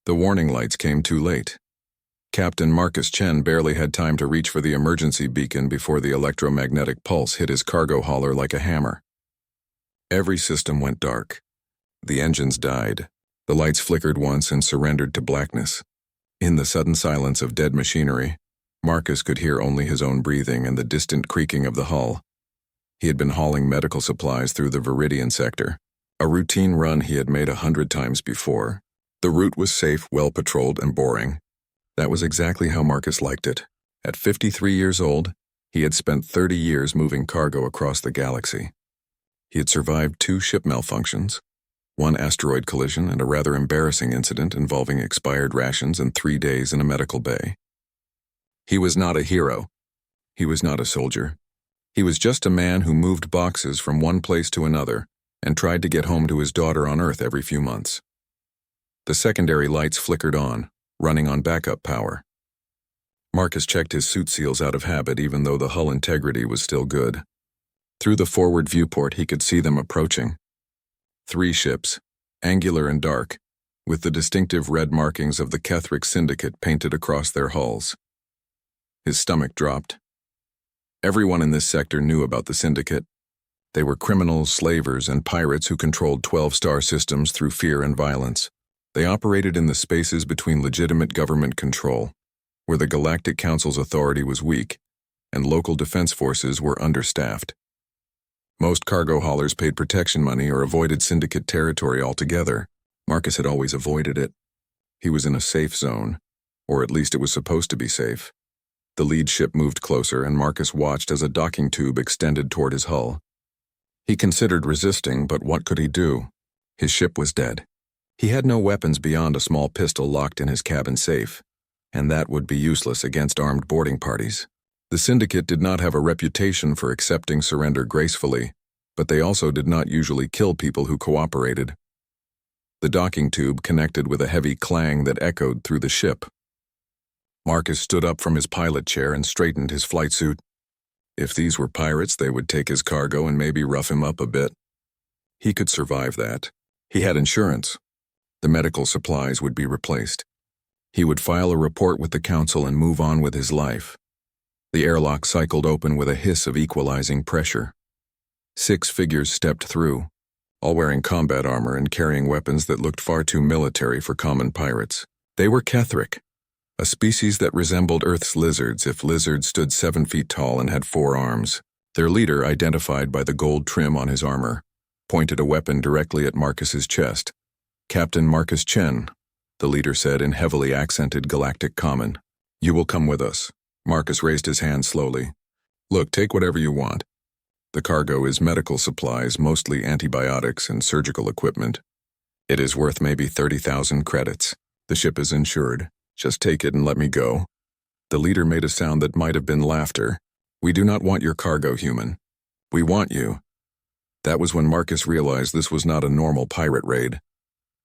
The warning lights came too late. Captain Marcus Chen barely had time to reach for the emergency beacon before the electromagnetic pulse hit his cargo hauler like a hammer. Every system went dark. The engines died. The lights flickered once and surrendered to blackness. In the sudden silence of dead machinery, Marcus could hear only his own breathing and the distant creaking of the hull. He had been hauling medical supplies through the Viridian sector, a routine run he had made 100 times before. The route was safe, well-patrolled, and boring. That was exactly how Marcus liked it. At 53 years old, he had spent 30 years moving cargo across the galaxy. He had survived 2 ship malfunctions, 1 asteroid collision, and a rather embarrassing incident involving expired rations and 3 days in a medical bay. He was not a hero. He was not a soldier. He was just a man who moved boxes from one place to another and tried to get home to his daughter on Earth every few months. The secondary lights flickered on, running on backup power. Marcus checked his suit seals out of habit even though the hull integrity was still good. Through the forward viewport he could see them approaching. 3 ships, angular and dark, with the distinctive red markings of the Kethric Syndicate painted across their hulls. His stomach dropped. Everyone in this sector knew about the Syndicate. They were criminals, slavers, and pirates who controlled 12-star systems through fear and violence. They operated in the spaces between legitimate government control, where the Galactic Council's authority was weak, and local defense forces were understaffed. Most cargo haulers paid protection money or avoided Syndicate territory altogether. Marcus had always avoided it. He was in a safe zone, or at least it was supposed to be safe. The lead ship moved closer, and Marcus watched as a docking tube extended toward his hull. He considered resisting, but what could he do? His ship was dead. He had no weapons beyond a small pistol locked in his cabin safe, and that would be useless against armed boarding parties. The Syndicate did not have a reputation for accepting surrender gracefully, but they also did not usually kill people who cooperated. The docking tube connected with a heavy clang that echoed through the ship. Marcus stood up from his pilot chair and straightened his flight suit. If these were pirates, they would take his cargo and maybe rough him up a bit. He could survive that. He had insurance. The medical supplies would be replaced. He would file a report with the council and move on with his life. The airlock cycled open with a hiss of equalizing pressure. 6 figures stepped through, all wearing combat armor and carrying weapons that looked far too military for common pirates. They were Kethric, a species that resembled Earth's lizards if lizards stood 7 feet tall and had 4 arms. Their leader, identified by the gold trim on his armor, pointed a weapon directly at Marcus's chest. "Captain Marcus Chen," the leader said in heavily accented Galactic Common. "You will come with us." Marcus raised his hand slowly. "Look, take whatever you want. The cargo is medical supplies, mostly antibiotics and surgical equipment. It is worth maybe 30,000 credits. The ship is insured. Just take it and let me go." The leader made a sound that might have been laughter. "We do not want your cargo, human. We want you." That was when Marcus realized this was not a normal pirate raid.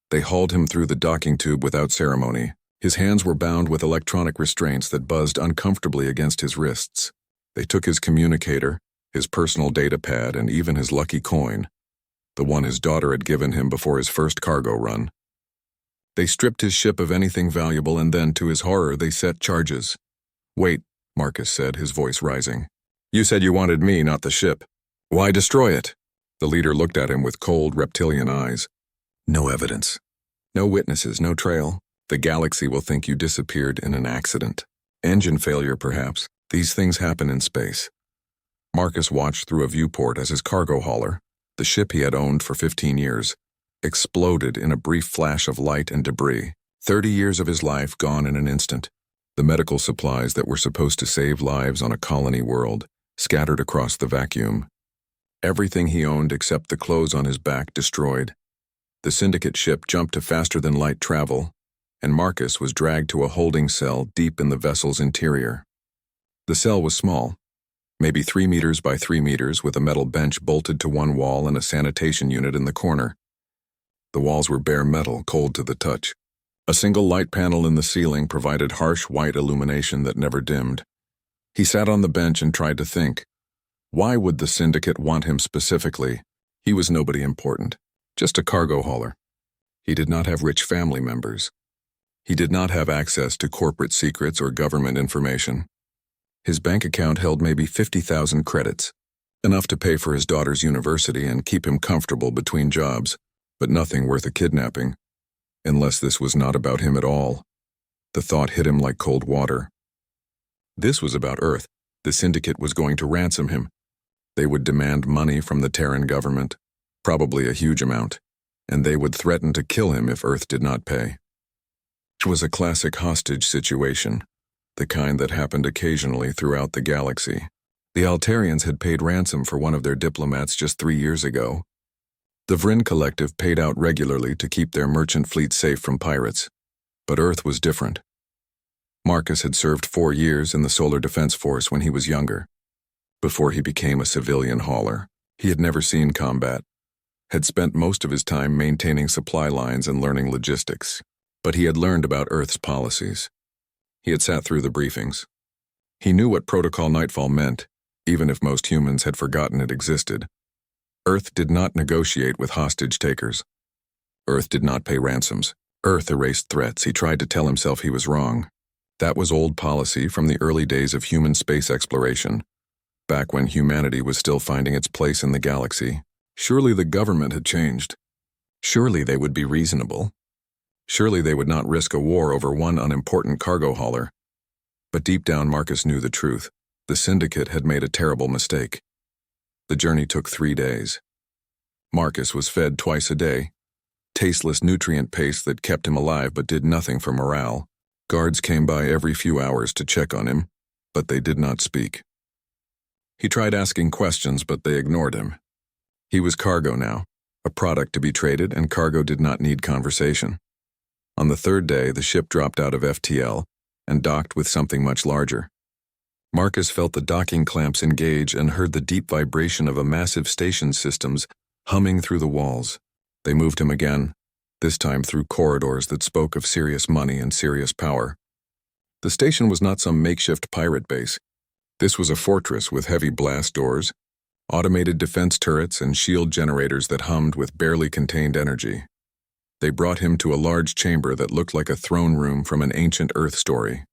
They hauled him through the docking tube without ceremony. His hands were bound with electronic restraints that buzzed uncomfortably against his wrists. They took his communicator, his personal data pad, and even his lucky coin, the one his daughter had given him before his first cargo run. They stripped his ship of anything valuable, and then, to his horror, they set charges. "Wait," Marcus said, his voice rising. "You said you wanted me, not the ship. Why destroy it?" The leader looked at him with cold, reptilian eyes. "No evidence. No witnesses, no trail. The galaxy will think you disappeared in an accident. Engine failure, perhaps. These things happen in space." Marcus watched through a viewport as his cargo hauler, the ship he had owned for 15 years, exploded in a brief flash of light and debris. 30 years of his life gone in an instant. The medical supplies that were supposed to save lives on a colony world, scattered across the vacuum. Everything he owned except the clothes on his back destroyed. The Syndicate ship jumped to faster-than-light travel, and Marcus was dragged to a holding cell deep in the vessel's interior. The cell was small, maybe 3 meters by 3 meters, with a metal bench bolted to one wall and a sanitation unit in the corner. The walls were bare metal, cold to the touch. A single light panel in the ceiling provided harsh white illumination that never dimmed. He sat on the bench and tried to think. Why would the Syndicate want him specifically? He was nobody important, just a cargo hauler. He did not have rich family members. He did not have access to corporate secrets or government information. His bank account held maybe 50,000 credits, enough to pay for his daughter's university and keep him comfortable between jobs, but nothing worth a kidnapping, unless this was not about him at all. The thought hit him like cold water. This was about Earth. The syndicate was going to ransom him. They would demand money from the Terran government, probably a huge amount, and they would threaten to kill him if Earth did not pay. It was a classic hostage situation, the kind that happened occasionally throughout the galaxy. The Altarians had paid ransom for one of their diplomats just 3 years ago. The Vryn Collective paid out regularly to keep their merchant fleet safe from pirates. But Earth was different. Marcus had served 4 years in the Solar Defense Force when he was younger. Before he became a civilian hauler, he had never seen combat, had spent most of his time maintaining supply lines and learning logistics. But he had learned about Earth's policies. He had sat through the briefings. He knew what Protocol Nightfall meant, even if most humans had forgotten it existed. Earth did not negotiate with hostage takers. Earth did not pay ransoms. Earth erased threats. He tried to tell himself he was wrong. That was old policy from the early days of human space exploration, back when humanity was still finding its place in the galaxy. Surely the government had changed. Surely they would be reasonable. Surely they would not risk a war over one unimportant cargo hauler. But deep down, Marcus knew the truth. The syndicate had made a terrible mistake. The journey took 3 days. Marcus was fed twice a day, tasteless nutrient paste that kept him alive but did nothing for morale. Guards came by every few hours to check on him, but they did not speak. He tried asking questions, but they ignored him. He was cargo now, a product to be traded, and cargo did not need conversation. On the 3rd day, the ship dropped out of FTL and docked with something much larger. Marcus felt the docking clamps engage and heard the deep vibration of a massive station systems humming through the walls. They moved him again, this time through corridors that spoke of serious money and serious power. The station was not some makeshift pirate base. This was a fortress with heavy blast doors, automated defense turrets, and shield generators that hummed with barely contained energy. They brought him to a large chamber that looked like a throne room from an ancient Earth story.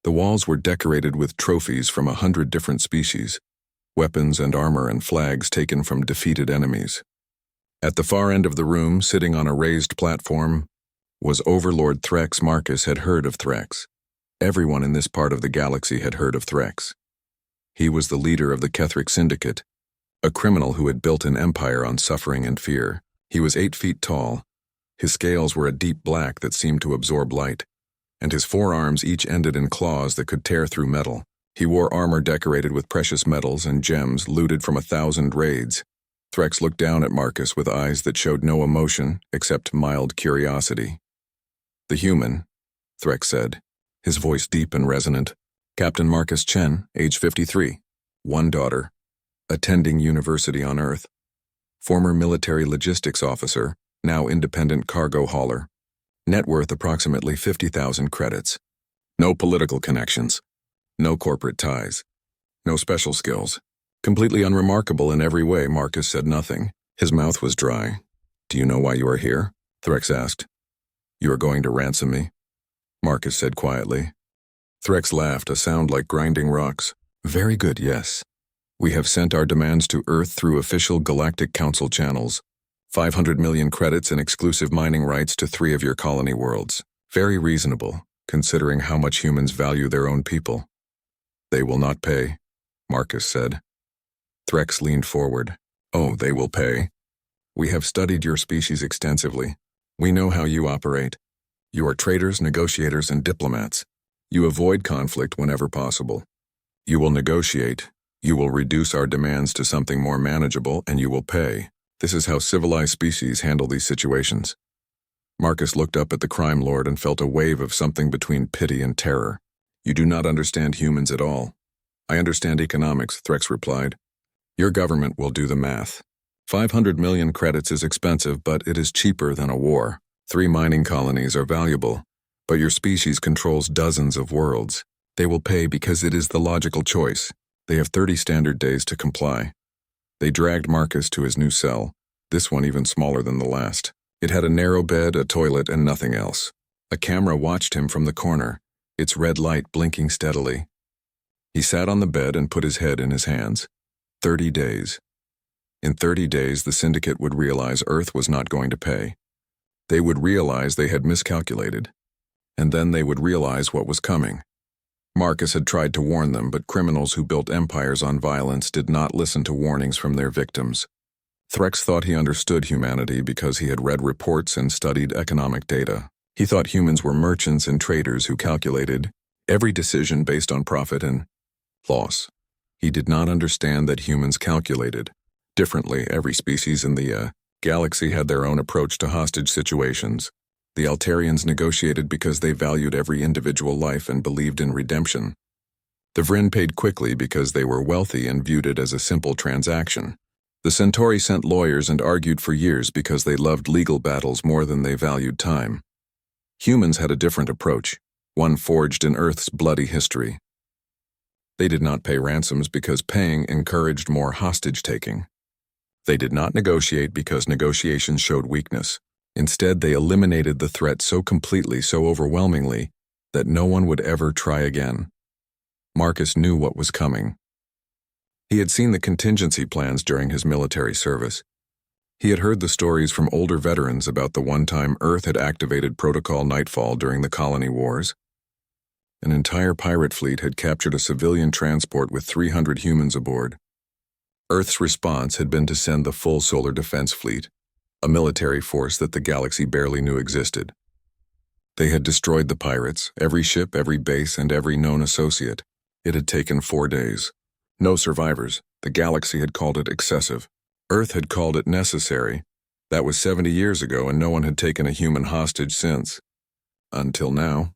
The walls were decorated with trophies from 100 different species, weapons and armor and flags taken from defeated enemies. At the far end of the room, sitting on a raised platform, was Overlord Threx. Marcus had heard of Threx. Everyone in this part of the galaxy had heard of Threx. He was the leader of the Kethric Syndicate, a criminal who had built an empire on suffering and fear. He was 8 feet tall. His scales were a deep black that seemed to absorb light, and his forearms each ended in claws that could tear through metal. He wore armor decorated with precious metals and gems looted from 1,000 raids. Threx looked down at Marcus with eyes that showed no emotion except mild curiosity. "The human," Threx said, his voice deep and resonant. "Captain Marcus Chen, age 53, 1 daughter, attending university on Earth, former military logistics officer, now independent cargo hauler, net worth approximately 50,000 credits. No political connections, no corporate ties, no special skills. Completely unremarkable in every way." Marcus said nothing. His mouth was dry. "Do you know why you are here?" Threx asked. "You are going to ransom me," Marcus said quietly. Threx laughed, a sound like grinding rocks. "Very good, yes. We have sent our demands to Earth through official Galactic Council channels. 500 million credits and exclusive mining rights to 3 of your colony worlds. Very reasonable, considering how much humans value their own people." "They will not pay," Marcus said. Threx leaned forward. "Oh, they will pay. We have studied your species extensively. We know how you operate. You are traders, negotiators, and diplomats. You avoid conflict whenever possible. You will negotiate. You will reduce our demands to something more manageable, and you will pay. This is how civilized species handle these situations." Marcus looked up at the crime lord and felt a wave of something between pity and terror. "You do not understand humans at all." "I understand economics," Threx replied. "Your government will do the math. 500 million credits is expensive, but it is cheaper than a war. 3 mining colonies are valuable, but your species controls dozens of worlds. They will pay because it is the logical choice. They have 30 standard days to comply." They dragged Marcus to his new cell, this one even smaller than the last. It had a narrow bed, a toilet, and nothing else. A camera watched him from the corner, its red light blinking steadily. He sat on the bed and put his head in his hands. 30 days. In 30 days, the syndicate would realize Earth was not going to pay. They would realize they had miscalculated. And then they would realize what was coming. Marcus had tried to warn them, but criminals who built empires on violence did not listen to warnings from their victims. Threx thought he understood humanity because he had read reports and studied economic data. He thought humans were merchants and traders who calculated every decision based on profit and loss. He did not understand that humans calculated differently. Every species in the galaxy had their own approach to hostage situations. The Altarians negotiated because they valued every individual life and believed in redemption. The Vryn paid quickly because they were wealthy and viewed it as a simple transaction. The Centauri sent lawyers and argued for years because they loved legal battles more than they valued time. Humans had a different approach, one forged in Earth's bloody history. They did not pay ransoms because paying encouraged more hostage-taking. They did not negotiate because negotiations showed weakness. Instead, they eliminated the threat so completely, so overwhelmingly, that no one would ever try again. Marcus knew what was coming. He had seen the contingency plans during his military service. He had heard the stories from older veterans about the one time Earth had activated Protocol Nightfall during the colony wars. An entire pirate fleet had captured a civilian transport with 300 humans aboard. Earth's response had been to send the full Solar Defense Fleet, a military force that the galaxy barely knew existed. They had destroyed the pirates, every ship, every base, and every known associate. It had taken 4 days. No survivors. The galaxy had called it excessive. Earth had called it necessary. That was 70 years ago, and no one had taken a human hostage since. Until now.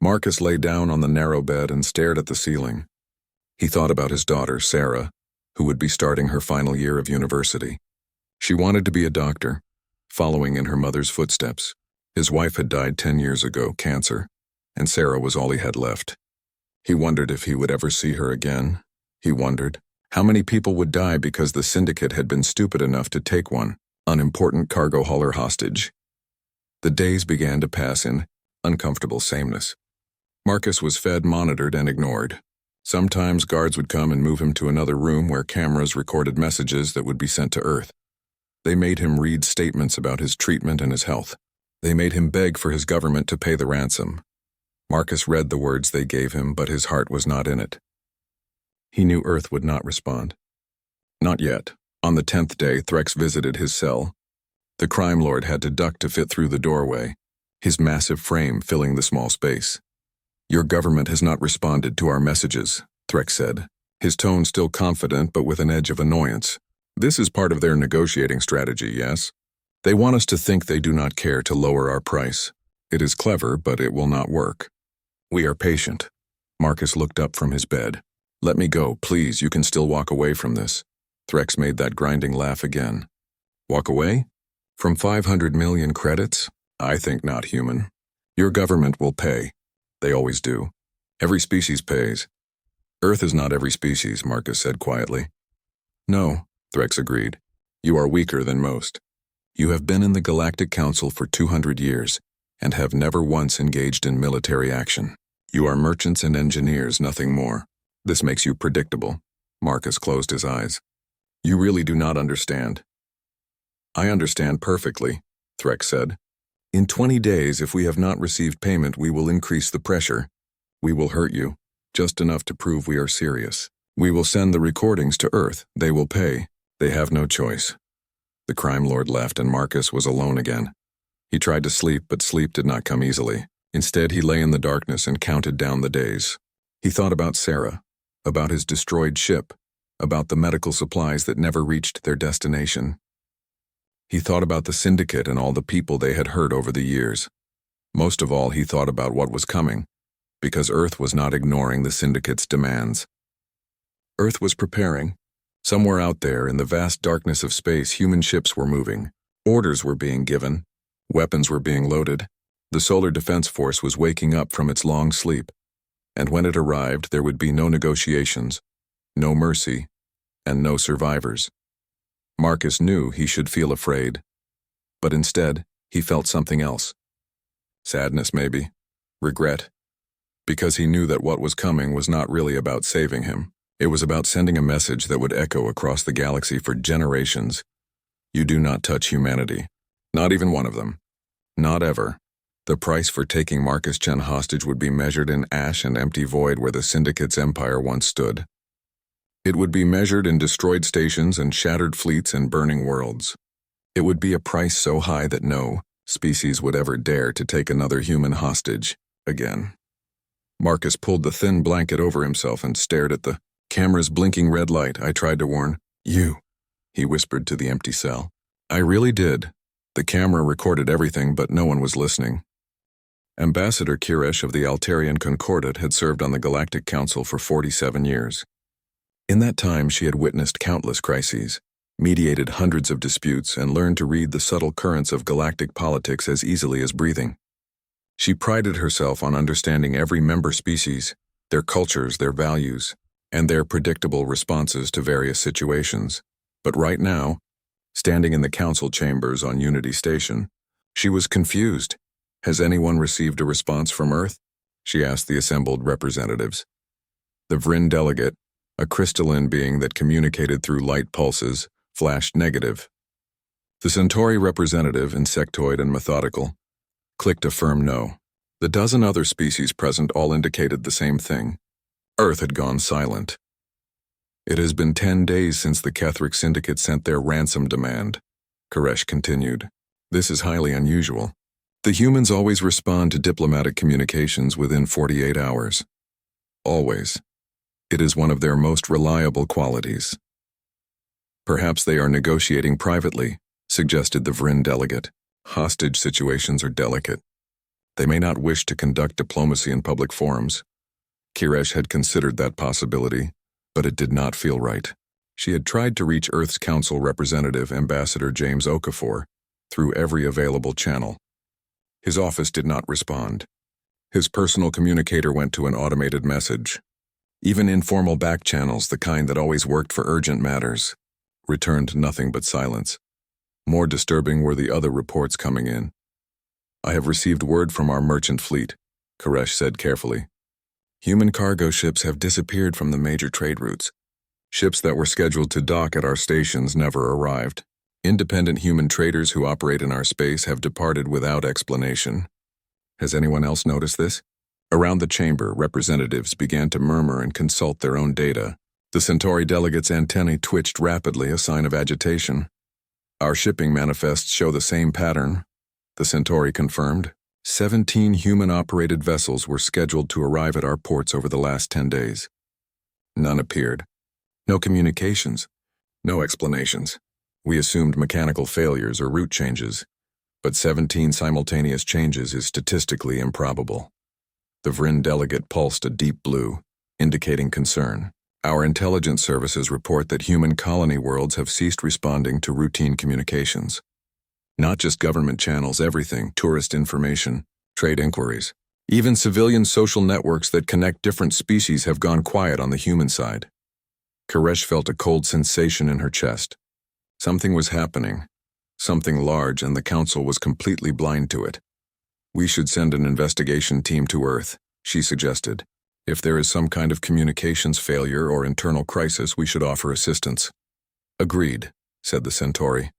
Marcus lay down on the narrow bed and stared at the ceiling. He thought about his daughter, Sarah, who would be starting her final year of university. She wanted to be a doctor, following in her mother's footsteps. His wife had died 10 years ago, cancer, and Sarah was all he had left. He wondered if he would ever see her again. He wondered how many people would die because the syndicate had been stupid enough to take one unimportant cargo hauler hostage. The days began to pass in uncomfortable sameness. Marcus was fed, monitored, and ignored. Sometimes guards would come and move him to another room where cameras recorded messages that would be sent to Earth. They made him read statements about his treatment and his health. They made him beg for his government to pay the ransom. Marcus read the words they gave him, but his heart was not in it. He knew Earth would not respond. Not yet. On the 10th day, Threx visited his cell. The crime lord had to duck to fit through the doorway, his massive frame filling the small space. "Your government has not responded to our messages," Threx said, his tone still confident but with an edge of annoyance. "This is part of their negotiating strategy, yes? They want us to think they do not care to lower our price. It is clever, but it will not work. We are patient." Marcus looked up from his bed. "Let me go, please. You can still walk away from this." Threx made that grinding laugh again. "Walk away? From 500 million credits? I think not, human. Your government will pay. They always do. Every species pays." "Earth is not every species," Marcus said quietly. "No," Threx agreed. "You are weaker than most. You have been in the Galactic Council for 200 years and have never once engaged in military action. You are merchants and engineers, nothing more. This makes you predictable." Marcus closed his eyes. "You really do not understand." "I understand perfectly," Threx said. "In 20 days, if we have not received payment, we will increase the pressure. We will hurt you, just enough to prove we are serious. We will send the recordings to Earth. They will pay. They have no choice." The crime lord left and Marcus was alone again. He tried to sleep, but sleep did not come easily. Instead, he lay in the darkness and counted down the days. He thought about Sarah, about his destroyed ship, about the medical supplies that never reached their destination. He thought about the syndicate and all the people they had hurt over the years. Most of all, he thought about what was coming, because Earth was not ignoring the syndicate's demands. Earth was preparing. Somewhere out there, in the vast darkness of space, human ships were moving. Orders were being given. Weapons were being loaded. The Solar Defense Force was waking up from its long sleep. And when it arrived, there would be no negotiations, no mercy, and no survivors. Marcus knew he should feel afraid. But instead, he felt something else. Sadness, maybe. Regret. Because he knew that what was coming was not really about saving him. It was about sending a message that would echo across the galaxy for generations. You do not touch humanity. Not even one of them. Not ever. The price for taking Marcus Chen hostage would be measured in ash and empty void where the Syndicate's empire once stood. It would be measured in destroyed stations and shattered fleets and burning worlds. It would be a price so high that no species would ever dare to take another human hostage again. Marcus pulled the thin blanket over himself and stared at the camera's blinking red light. I tried to warn you, he whispered to the empty cell. I really did. The camera recorded everything, but no one was listening. Ambassador Kiresh of the Altarian Concordat had served on the Galactic Council for 47 years. In that time, she had witnessed countless crises, mediated hundreds of disputes, and learned to read the subtle currents of galactic politics as easily as breathing. She prided herself on understanding every member species, their cultures, their values, and their predictable responses to various situations. But right now, standing in the council chambers on Unity Station, she was confused. Has anyone received a response from Earth? She asked the assembled representatives. The Vrin delegate, a crystalline being that communicated through light pulses, flashed negative. The Centauri representative, insectoid and methodical, clicked a firm no. The dozen other species present all indicated the same thing. Earth had gone silent. It has been 10 days since the Ketheric Syndicate sent their ransom demand, Koresh continued. This is highly unusual. The humans always respond to diplomatic communications within 48 hours. Always. It is one of their most reliable qualities. Perhaps they are negotiating privately, suggested the Vrin delegate. Hostage situations are delicate. They may not wish to conduct diplomacy in public forums. Kiresh had considered that possibility, but it did not feel right. She had tried to reach Earth's Council representative, Ambassador James Okafor, through every available channel. His office did not respond. His personal communicator went to an automated message. Even informal back channels, the kind that always worked for urgent matters, returned nothing but silence. More disturbing were the other reports coming in. I have received word from our merchant fleet, Koresh said carefully. Human cargo ships have disappeared from the major trade routes. Ships that were scheduled to dock at our stations never arrived. Independent human traders who operate in our space have departed without explanation. Has anyone else noticed this? Around the chamber, representatives began to murmur and consult their own data. The Centauri delegate's antennae twitched rapidly, a sign of agitation. Our shipping manifests show the same pattern, the Centauri confirmed. 17 human-operated vessels were scheduled to arrive at our ports over the last 10 days. None appeared. No communications. No explanations. We assumed mechanical failures or route changes, but 17 simultaneous changes is statistically improbable. The Vrin delegate pulsed a deep blue, indicating concern. Our intelligence services report that human colony worlds have ceased responding to routine communications. Not just government channels, everything, tourist information, trade inquiries. Even civilian social networks that connect different species have gone quiet on the human side. Koresh felt a cold sensation in her chest. Something was happening, something large, and the council was completely blind to it. We should send an investigation team to Earth, she suggested. If there is some kind of communications failure or internal crisis, we should offer assistance. Agreed, said the Centauri.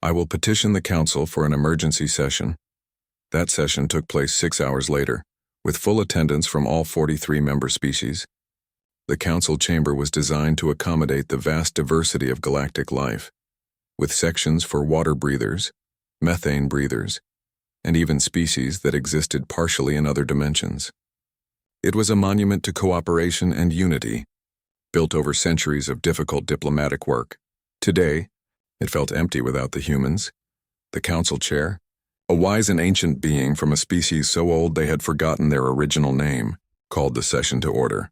I will petition the council for an emergency session. That session took place 6 hours later, with full attendance from all 43 member species. The council chamber was designed to accommodate the vast diversity of galactic life, with sections for water breathers, methane breathers, and even species that existed partially in other dimensions. It was a monument to cooperation and unity, built over centuries of difficult diplomatic work. Today, it felt empty without the humans. The council chair, a wise and ancient being from a species so old they had forgotten their original name, called the session to order.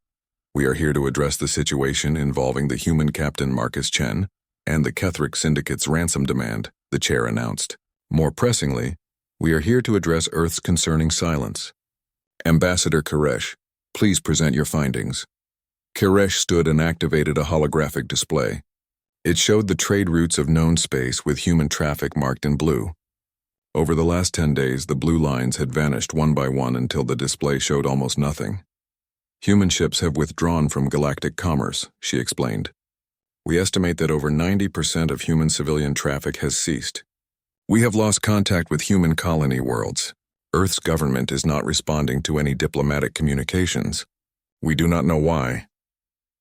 We are here to address the situation involving the human captain Marcus Chen and the Ketheric Syndicate's ransom demand, the chair announced. More pressingly, we are here to address Earth's concerning silence. Ambassador Koresh, please present your findings. Koresh stood and activated a holographic display. It showed the trade routes of known space with human traffic marked in blue. Over the last 10 days, the blue lines had vanished one by one until the display showed almost nothing. Human ships have withdrawn from galactic commerce, she explained. We estimate that over 90% of human civilian traffic has ceased. We have lost contact with human colony worlds. Earth's government is not responding to any diplomatic communications. We do not know why.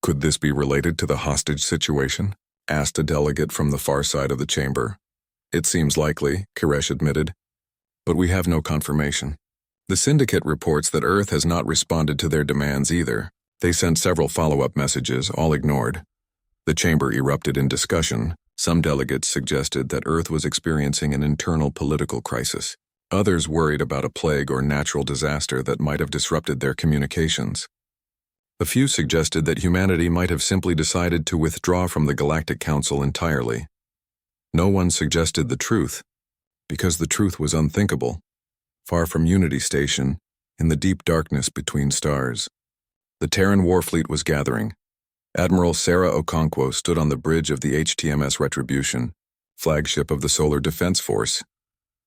Could this be related to the hostage situation? Asked a delegate from the far side of the chamber. It seems likely, Koresh admitted, but we have no confirmation. The syndicate reports that Earth has not responded to their demands either. They sent several follow-up messages, all ignored. The chamber erupted in discussion. Some delegates suggested that Earth was experiencing an internal political crisis. Others worried about a plague or natural disaster that might have disrupted their communications. A few suggested that humanity might have simply decided to withdraw from the Galactic Council entirely. No one suggested the truth, because the truth was unthinkable. Far from Unity Station, in the deep darkness between stars, the Terran Warfleet was gathering. Admiral Sarah Okonkwo stood on the bridge of the HTMS Retribution, flagship of the Solar Defense Force,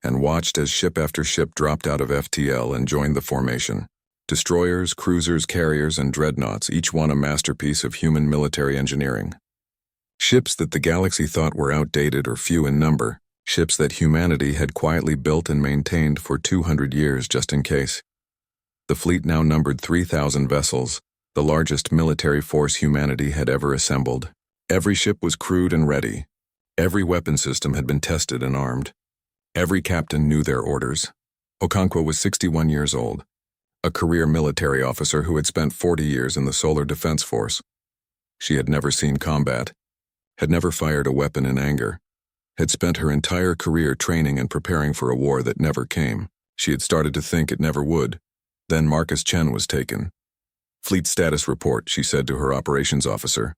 and watched as ship after ship dropped out of FTL and joined the formation. Destroyers, cruisers, carriers, and dreadnoughts, each one a masterpiece of human military engineering. Ships that the galaxy thought were outdated or few in number, ships that humanity had quietly built and maintained for 200 years just in case. The fleet now numbered 3,000 vessels, the largest military force humanity had ever assembled. Every ship was crewed and ready. Every weapon system had been tested and armed. Every captain knew their orders. Okonkwo was 61 years old, a career military officer who had spent 40 years in the Solar Defense Force. She had never seen combat, had never fired a weapon in anger, had spent her entire career training and preparing for a war that never came. She had started to think it never would. Then Marcus Chen was taken. Fleet status report, she said to her operations officer.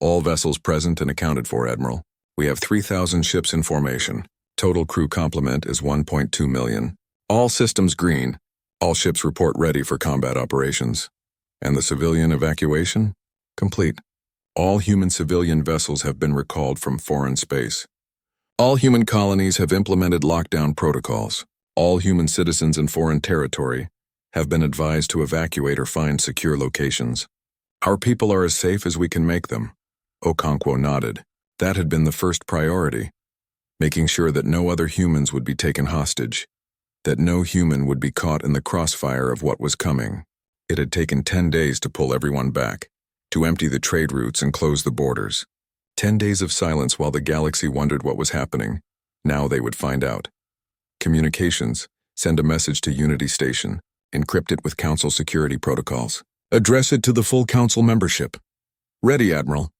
All vessels present and accounted for, Admiral. We have 3,000 ships in formation. Total crew complement is 1.2 million. All systems green. All ships report ready for combat operations. And the civilian evacuation? Complete. All human civilian vessels have been recalled from foreign space. All human colonies have implemented lockdown protocols. All human citizens in foreign territory have been advised to evacuate or find secure locations. Our people are as safe as we can make them. Okonkwo nodded. That had been the first priority, making sure that no other humans would be taken hostage, that no human would be caught in the crossfire of what was coming. It had taken 10 days to pull everyone back, to empty the trade routes and close the borders. 10 days of silence while the galaxy wondered what was happening. Now they would find out. Communications, send a message to Unity Station, encrypt it with Council security protocols. Address it to the full Council membership. Ready, Admiral.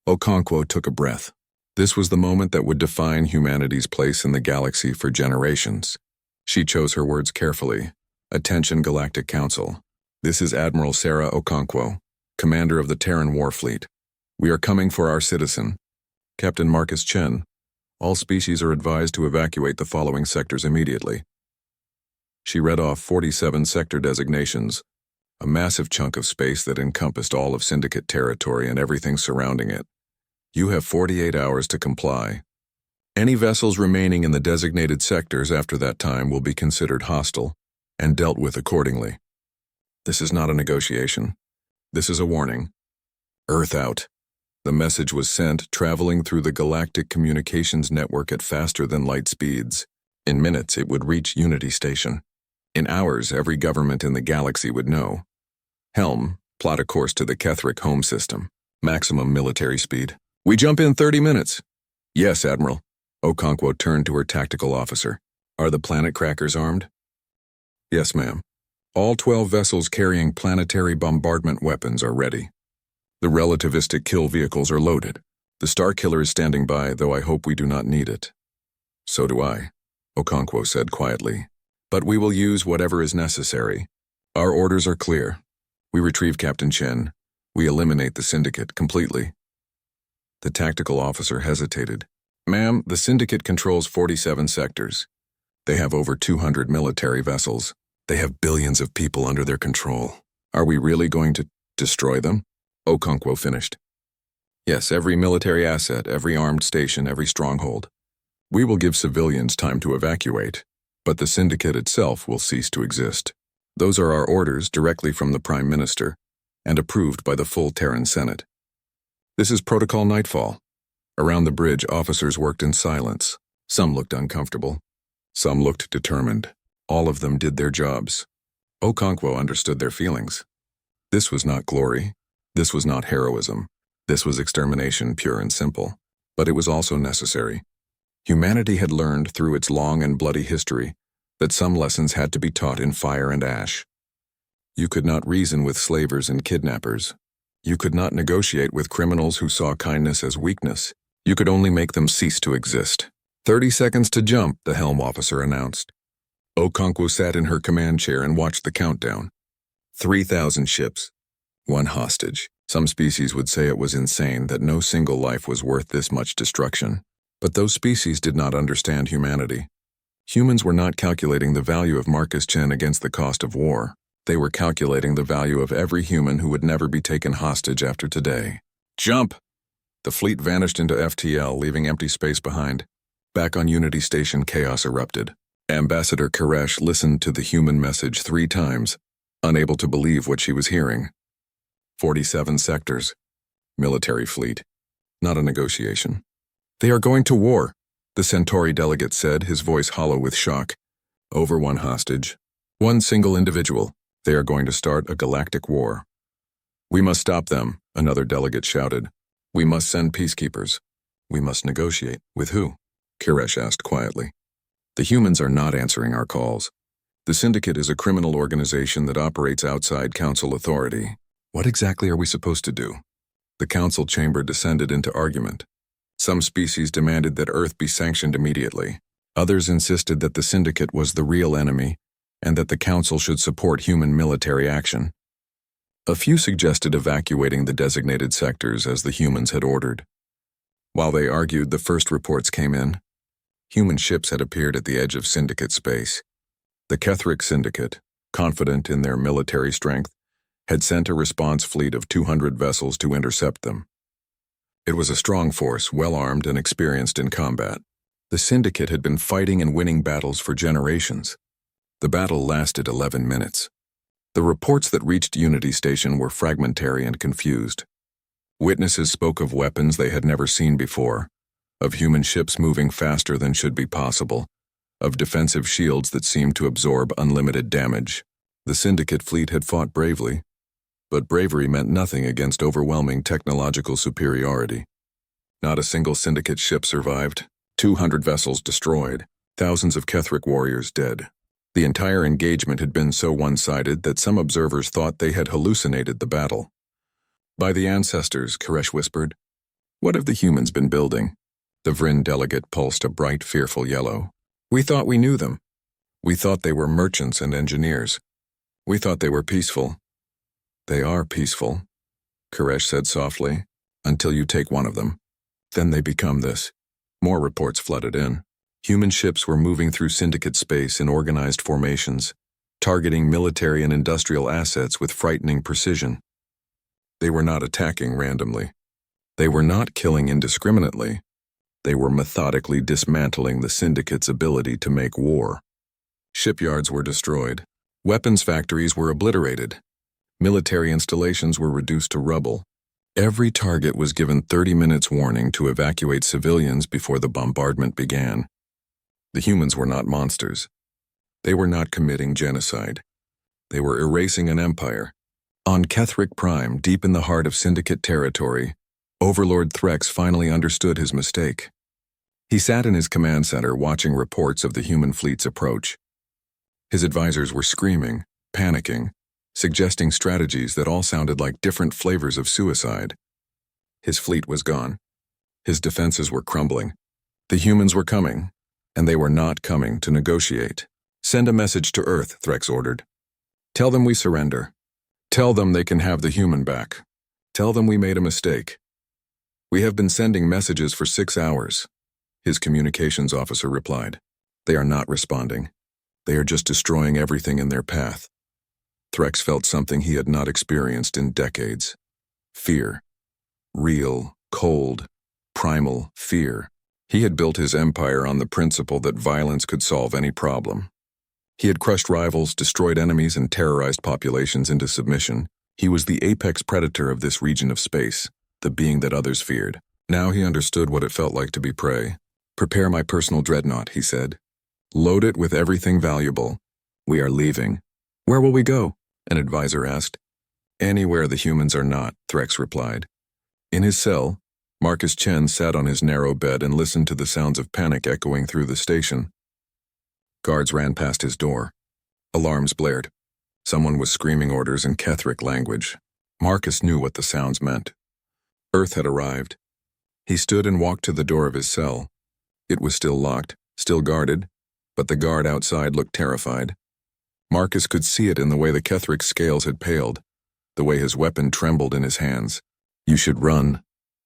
Okonkwo took a breath. This was the moment that would define humanity's place in the galaxy for generations. She chose her words carefully. Attention, Galactic Council. This is Admiral Sarah Okonkwo, commander of the Terran Warfleet. We are coming for our citizen, Captain Marcus Chen. All species are advised to evacuate the following sectors immediately. She read off 47 sector designations, a massive chunk of space that encompassed all of Syndicate territory and everything surrounding it. You have 48 hours to comply. Any vessels remaining in the designated sectors after that time will be considered hostile and dealt with accordingly. This is not a negotiation. This is a warning. Earth out. The message was sent, traveling through the galactic communications network at faster than light speeds. In minutes, it would reach Unity Station. In hours, every government in the galaxy would know. Helm, plot a course to the Kethric home system. Maximum military speed. We jump in 30 minutes. Yes, Admiral. Okonkwo turned to her tactical officer. Are the planet crackers armed? Yes, ma'am. All 12 vessels carrying planetary bombardment weapons are ready. The relativistic kill vehicles are loaded. The Star Killer is standing by, though I hope we do not need it. So do I, Okonkwo said quietly. But we will use whatever is necessary. Our orders are clear. We retrieve Captain Chen. We eliminate the Syndicate completely. The tactical officer hesitated. Ma'am, the Syndicate controls 47 sectors. They have over 200 military vessels. They have billions of people under their control. Are we really going to destroy them? Okonkwo finished. Yes, every military asset, every armed station, every stronghold. We will give civilians time to evacuate. But the syndicate itself will cease to exist. Those are our orders directly from the Prime Minister and approved by the full Terran Senate. This is Protocol Nightfall. Around the bridge, officers worked in silence. Some looked uncomfortable. Some looked determined. All of them did their jobs. Okonkwo understood their feelings. This was not glory. This was not heroism. This was extermination, pure and simple. But it was also necessary. Humanity had learned through its long and bloody history that some lessons had to be taught in fire and ash. You could not reason with slavers and kidnappers. You could not negotiate with criminals who saw kindness as weakness. You could only make them cease to exist. 30 seconds to jump, the helm officer announced. Okonkwo sat in her command chair and watched the countdown. 3,000 ships. One hostage. Some species would say it was insane that no single life was worth this much destruction. But those species did not understand humanity. Humans were not calculating the value of Marcus Chen against the cost of war. They were calculating the value of every human who would never be taken hostage after today. Jump! The fleet vanished into FTL, leaving empty space behind. Back on Unity Station, chaos erupted. Ambassador Koresh listened to the human message 3 times, unable to believe what she was hearing. 47 sectors. Military fleet. Not a negotiation. They are going to war, the Centauri delegate said, his voice hollow with shock. Over one hostage. One single individual. They are going to start a galactic war. We must stop them, another delegate shouted. We must send peacekeepers. We must negotiate. With who? Koresh asked quietly. The humans are not answering our calls. The Syndicate is a criminal organization that operates outside Council authority. What exactly are we supposed to do? The Council chamber descended into argument. Some species demanded that Earth be sanctioned immediately. Others insisted that the Syndicate was the real enemy and that the Council should support human military action. A few suggested evacuating the designated sectors as the humans had ordered. While they argued, the first reports came in. Human ships had appeared at the edge of Syndicate space. The Kethric Syndicate, confident in their military strength, had sent a response fleet of 200 vessels to intercept them. It was a strong force, well-armed and experienced in combat. The Syndicate had been fighting and winning battles for generations. The battle lasted 11 minutes. The reports that reached Unity Station were fragmentary and confused. Witnesses spoke of weapons they had never seen before, of human ships moving faster than should be possible, of defensive shields that seemed to absorb unlimited damage. The Syndicate fleet had fought bravely, but bravery meant nothing against overwhelming technological superiority. Not a single Syndicate ship survived, 200 vessels destroyed, thousands of Kethric warriors dead. The entire engagement had been so one-sided that some observers thought they had hallucinated the battle. By the ancestors, Koresh whispered. What have the humans been building? The Vryn delegate pulsed a bright, fearful yellow. We thought we knew them. We thought they were merchants and engineers. We thought they were peaceful. They are peaceful, Koresh said softly, until you take one of them. Then they become this. More reports flooded in. Human ships were moving through Syndicate space in organized formations, targeting military and industrial assets with frightening precision. They were not attacking randomly. They were not killing indiscriminately. They were methodically dismantling the Syndicate's ability to make war. Shipyards were destroyed. Weapons factories were obliterated. Military installations were reduced to rubble. Every target was given 30 minutes warning to evacuate civilians before the bombardment began. The humans were not monsters. They were not committing genocide. They were erasing an empire. On Kethric Prime, deep in the heart of Syndicate territory, Overlord Threx finally understood his mistake. He sat in his command center watching reports of the human fleet's approach. His advisors were screaming, panicking, suggesting strategies that all sounded like different flavors of suicide. His fleet was gone. His defenses were crumbling. The humans were coming, and they were not coming to negotiate. Send a message to Earth, Threx ordered. Tell them we surrender. Tell them they can have the human back. Tell them we made a mistake. We have been sending messages for 6 hours, his communications officer replied. They are not responding. They are just destroying everything in their path. Threx felt something he had not experienced in decades. Fear. Real, cold, primal fear. He had built his empire on the principle that violence could solve any problem. He had crushed rivals, destroyed enemies, and terrorized populations into submission. He was the apex predator of this region of space, the being that others feared. Now he understood what it felt like to be prey. "Prepare my personal dreadnought," he said. "Load it with everything valuable. We are leaving." "Where will we go?" an advisor asked. "Anywhere the humans are not," Threx replied. In his cell, Marcus Chen sat on his narrow bed and listened to the sounds of panic echoing through the station. Guards ran past his door. Alarms blared. Someone was screaming orders in Ketheric language. Marcus knew what the sounds meant. Earth had arrived. He stood and walked to the door of his cell. It was still locked, still guarded, but the guard outside looked terrified. Marcus could see it in the way the Ketheric scales had paled, the way his weapon trembled in his hands. "You should run,"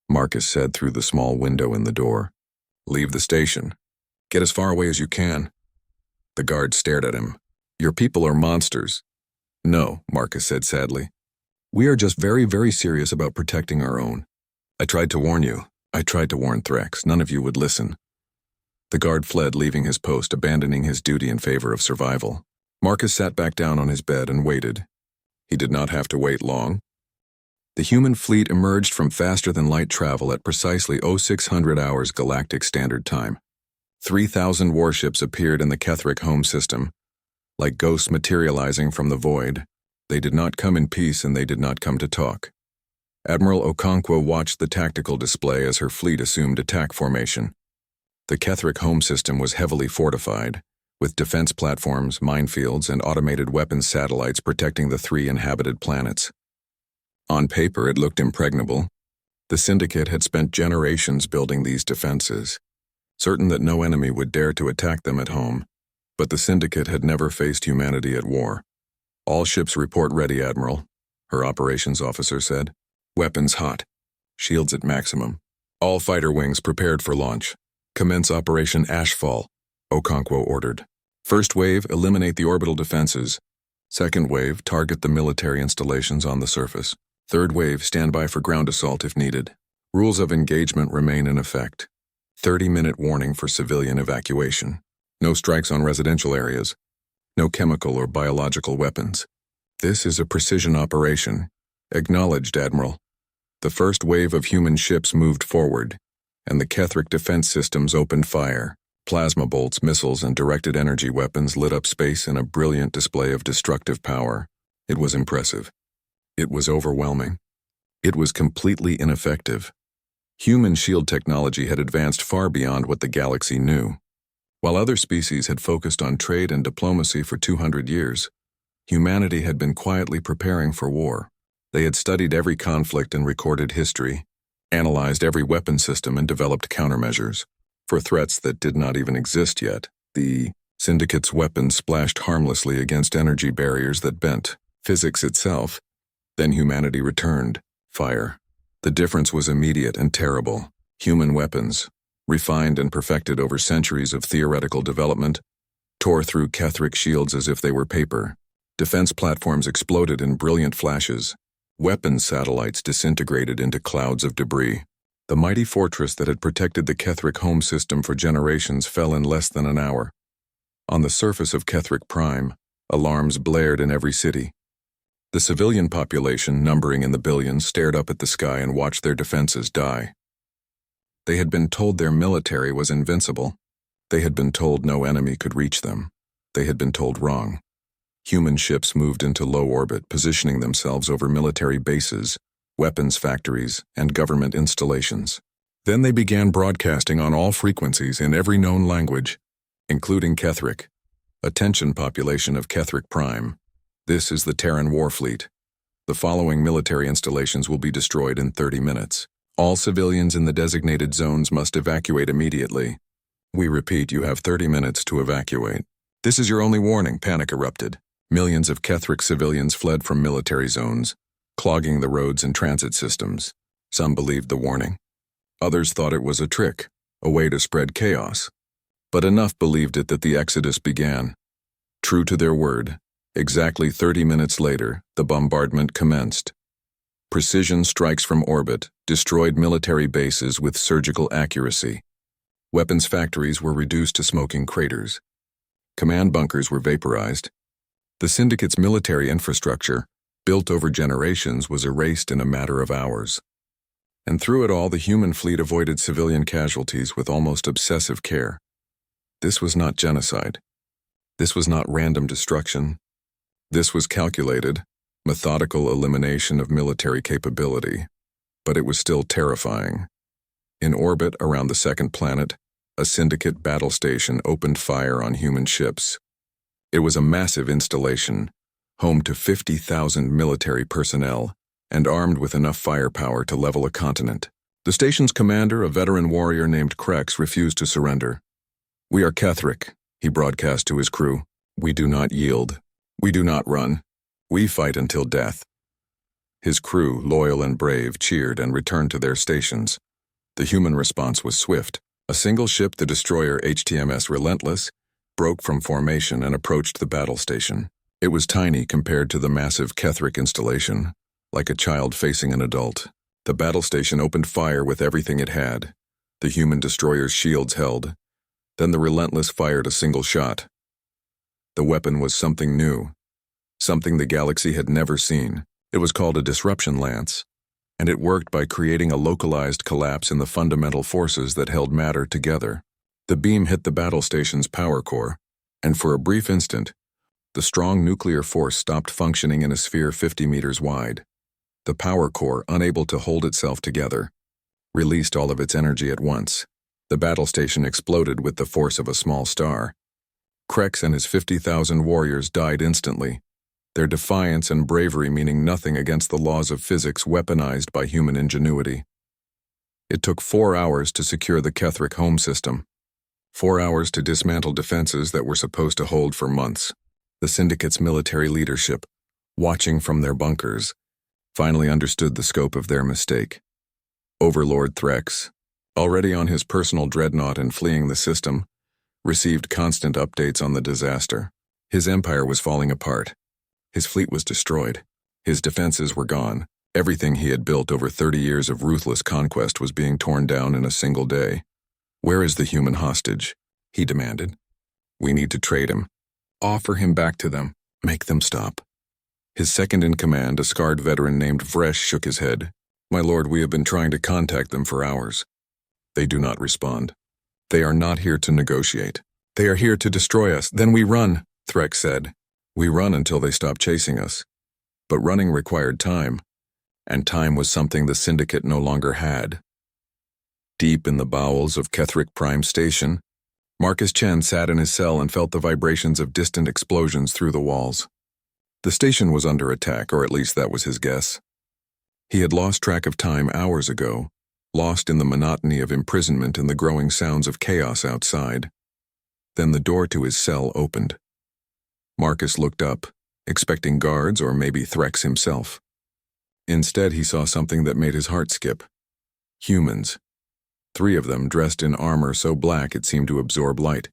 Marcus said through the small window in the door. "Leave the station. Get as far away as you can." The guard stared at him. "Your people are monsters." "No," Marcus said sadly. "We are just very, very serious about protecting our own. I tried to warn you. I tried to warn Threx. None of you would listen." The guard fled, leaving his post, abandoning his duty in favor of survival. Marcus sat back down on his bed and waited. He did not have to wait long. The human fleet emerged from faster-than-light travel at precisely 0600 hours Galactic Standard Time. 3,000 warships appeared in the Ketheric home system, like ghosts materializing from the void. They did not come in peace, and they did not come to talk. Admiral Okonkwo watched the tactical display as her fleet assumed attack formation. The Ketheric home system was heavily fortified, with defense platforms, minefields, and automated weapons satellites protecting the 3 inhabited planets. On paper, it looked impregnable. The Syndicate had spent generations building these defenses, certain that no enemy would dare to attack them at home. But the Syndicate had never faced humanity at war. "All ships report ready, Admiral," her operations officer said. "Weapons hot. Shields at maximum. All fighter wings prepared for launch. Commence Operation Ashfall," Okonkwo ordered. "First wave, eliminate the orbital defenses. Second wave, target the military installations on the surface. Third wave, stand by for ground assault if needed. Rules of engagement remain in effect. 30-minute warning for civilian evacuation. No strikes on residential areas. No chemical or biological weapons. This is a precision operation." "Acknowledged, Admiral." The first wave of human ships moved forward, and the Ketheric defense systems opened fire. Plasma bolts, missiles, and directed energy weapons lit up space in a brilliant display of destructive power. It was impressive. It was overwhelming. It was completely ineffective. Human shield technology had advanced far beyond what the galaxy knew. While other species had focused on trade and diplomacy for 200 years, humanity had been quietly preparing for war. They had studied every conflict in recorded history, analyzed every weapon system, and developed countermeasures for threats that did not even exist yet. The Syndicate's weapons splashed harmlessly against energy barriers that bent physics itself. Then humanity returned. Fire. The difference was immediate and terrible. Human weapons, refined and perfected over centuries of theoretical development, tore through Ketheric shields as if they were paper. Defense platforms exploded in brilliant flashes. Weapons satellites disintegrated into clouds of debris. The mighty fortress that had protected the Ketheric home system for generations fell in less than an hour. On the surface of Ketheric Prime, alarms blared in every city. The civilian population, numbering in the billions, stared up at the sky and watched their defenses die. They had been told their military was invincible. They had been told no enemy could reach them. They had been told wrong. Human ships moved into low orbit, positioning themselves over military bases, weapons factories, and government installations. Then they began broadcasting on all frequencies in every known language, including Ketheric. "Attention, population of Ketheric Prime. This is the Terran War Fleet. The following military installations will be destroyed in 30 minutes. All civilians in the designated zones must evacuate immediately. We repeat, you have 30 minutes to evacuate. This is your only warning," panic erupted. Millions of Ketheric civilians fled from military zones, clogging the roads and transit systems. Some believed the warning. Others thought it was a trick, a way to spread chaos. But enough believed it that the exodus began. True to their word, exactly 30 minutes later, the bombardment commenced. Precision strikes from orbit destroyed military bases with surgical accuracy. Weapons factories were reduced to smoking craters. Command bunkers were vaporized. The Syndicate's military infrastructure, built over generations, was erased in a matter of hours. And through it all, the human fleet avoided civilian casualties with almost obsessive care. This was not genocide. This was not random destruction. This was calculated, methodical elimination of military capability. But it was still terrifying. In orbit around the second planet, a Syndicate battle station opened fire on human ships. It was a massive installation, home to 50,000 military personnel, and armed with enough firepower to level a continent. The station's commander, a veteran warrior named Krex, refused to surrender. "We are Ketheric," he broadcast to his crew. "We do not yield. We do not run. We fight until death." His crew, loyal and brave, cheered and returned to their stations. The human response was swift. A single ship, the destroyer HTMS Relentless, broke from formation and approached the battle station. It was tiny compared to the massive Ketheric installation, like a child facing an adult. The battle station opened fire with everything it had. The human destroyer's shields held. Then the Relentless fired a single shot. The weapon was something new, something the galaxy had never seen. It was called a disruption lance, and it worked by creating a localized collapse in the fundamental forces that held matter together. The beam hit the battle station's power core, and for a brief instant, the strong nuclear force stopped functioning in a sphere 50 meters wide. The power core, unable to hold itself together, released all of its energy at once. The battle station exploded with the force of a small star. Krex and his 50,000 warriors died instantly, their defiance and bravery meaning nothing against the laws of physics weaponized by human ingenuity. It took 4 hours to secure the Ketheric home system, 4 hours to dismantle defenses that were supposed to hold for months. The Syndicate's military leadership, watching from their bunkers, finally understood the scope of their mistake. Overlord Threx, already on his personal dreadnought and fleeing the system, received constant updates on the disaster. His empire was falling apart. His fleet was destroyed. His defenses were gone. Everything he had built over 30 years of ruthless conquest was being torn down in a single day. "Where is the human hostage?" he demanded. "We need to trade him. Offer him back to them. Make them stop." His second-in-command, a scarred veteran named Vresh, shook his head. "My lord, we have been trying to contact them for hours. They do not respond. They are not here to negotiate. They are here to destroy us. Then we run," Threx said. "We run until they stop chasing us." But running required time, and time was something the Syndicate no longer had. Deep in the bowels of Ketheric Prime Station, Marcus Chen sat in his cell and felt the vibrations of distant explosions through the walls. The station was under attack, or at least that was his guess. He had lost track of time hours ago, lost in the monotony of imprisonment and the growing sounds of chaos outside. Then the door to his cell opened. Marcus looked up, expecting guards or maybe Threx himself. Instead, he saw something that made his heart skip. Humans. 3 of them dressed in armor so black it seemed to absorb light.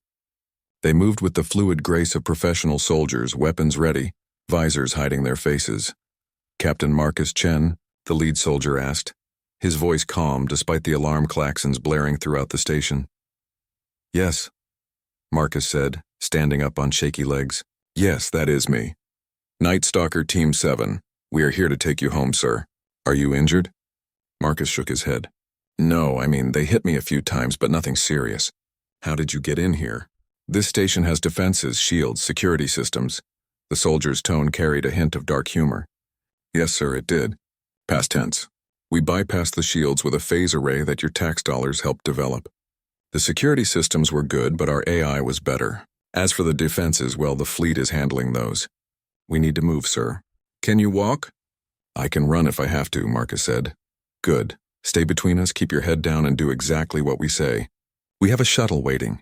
They moved with the fluid grace of professional soldiers, weapons ready, visors hiding their faces. "Captain Marcus Chen?" the lead soldier asked, his voice calm despite the alarm klaxons blaring throughout the station. "Yes," Marcus said, standing up on shaky legs. "Yes, that is me. Night Stalker Team 7. We are here to take you home, sir. Are you injured?" Marcus shook his head. "No, they hit me a few times, but nothing serious." "How did you get in here?" "This station has defenses, shields, security systems." The soldier's tone carried a hint of dark humor. "Yes, sir, it did. Past tense. We bypassed the shields with a phase array that your tax dollars helped develop. The security systems were good, but our AI was better. As for the defenses, well, the fleet is handling those. We need to move, sir." "Can you walk?" "I can run if I have to," Marcus said. "Good. Stay between us, keep your head down, and do exactly what we say. We have a shuttle waiting."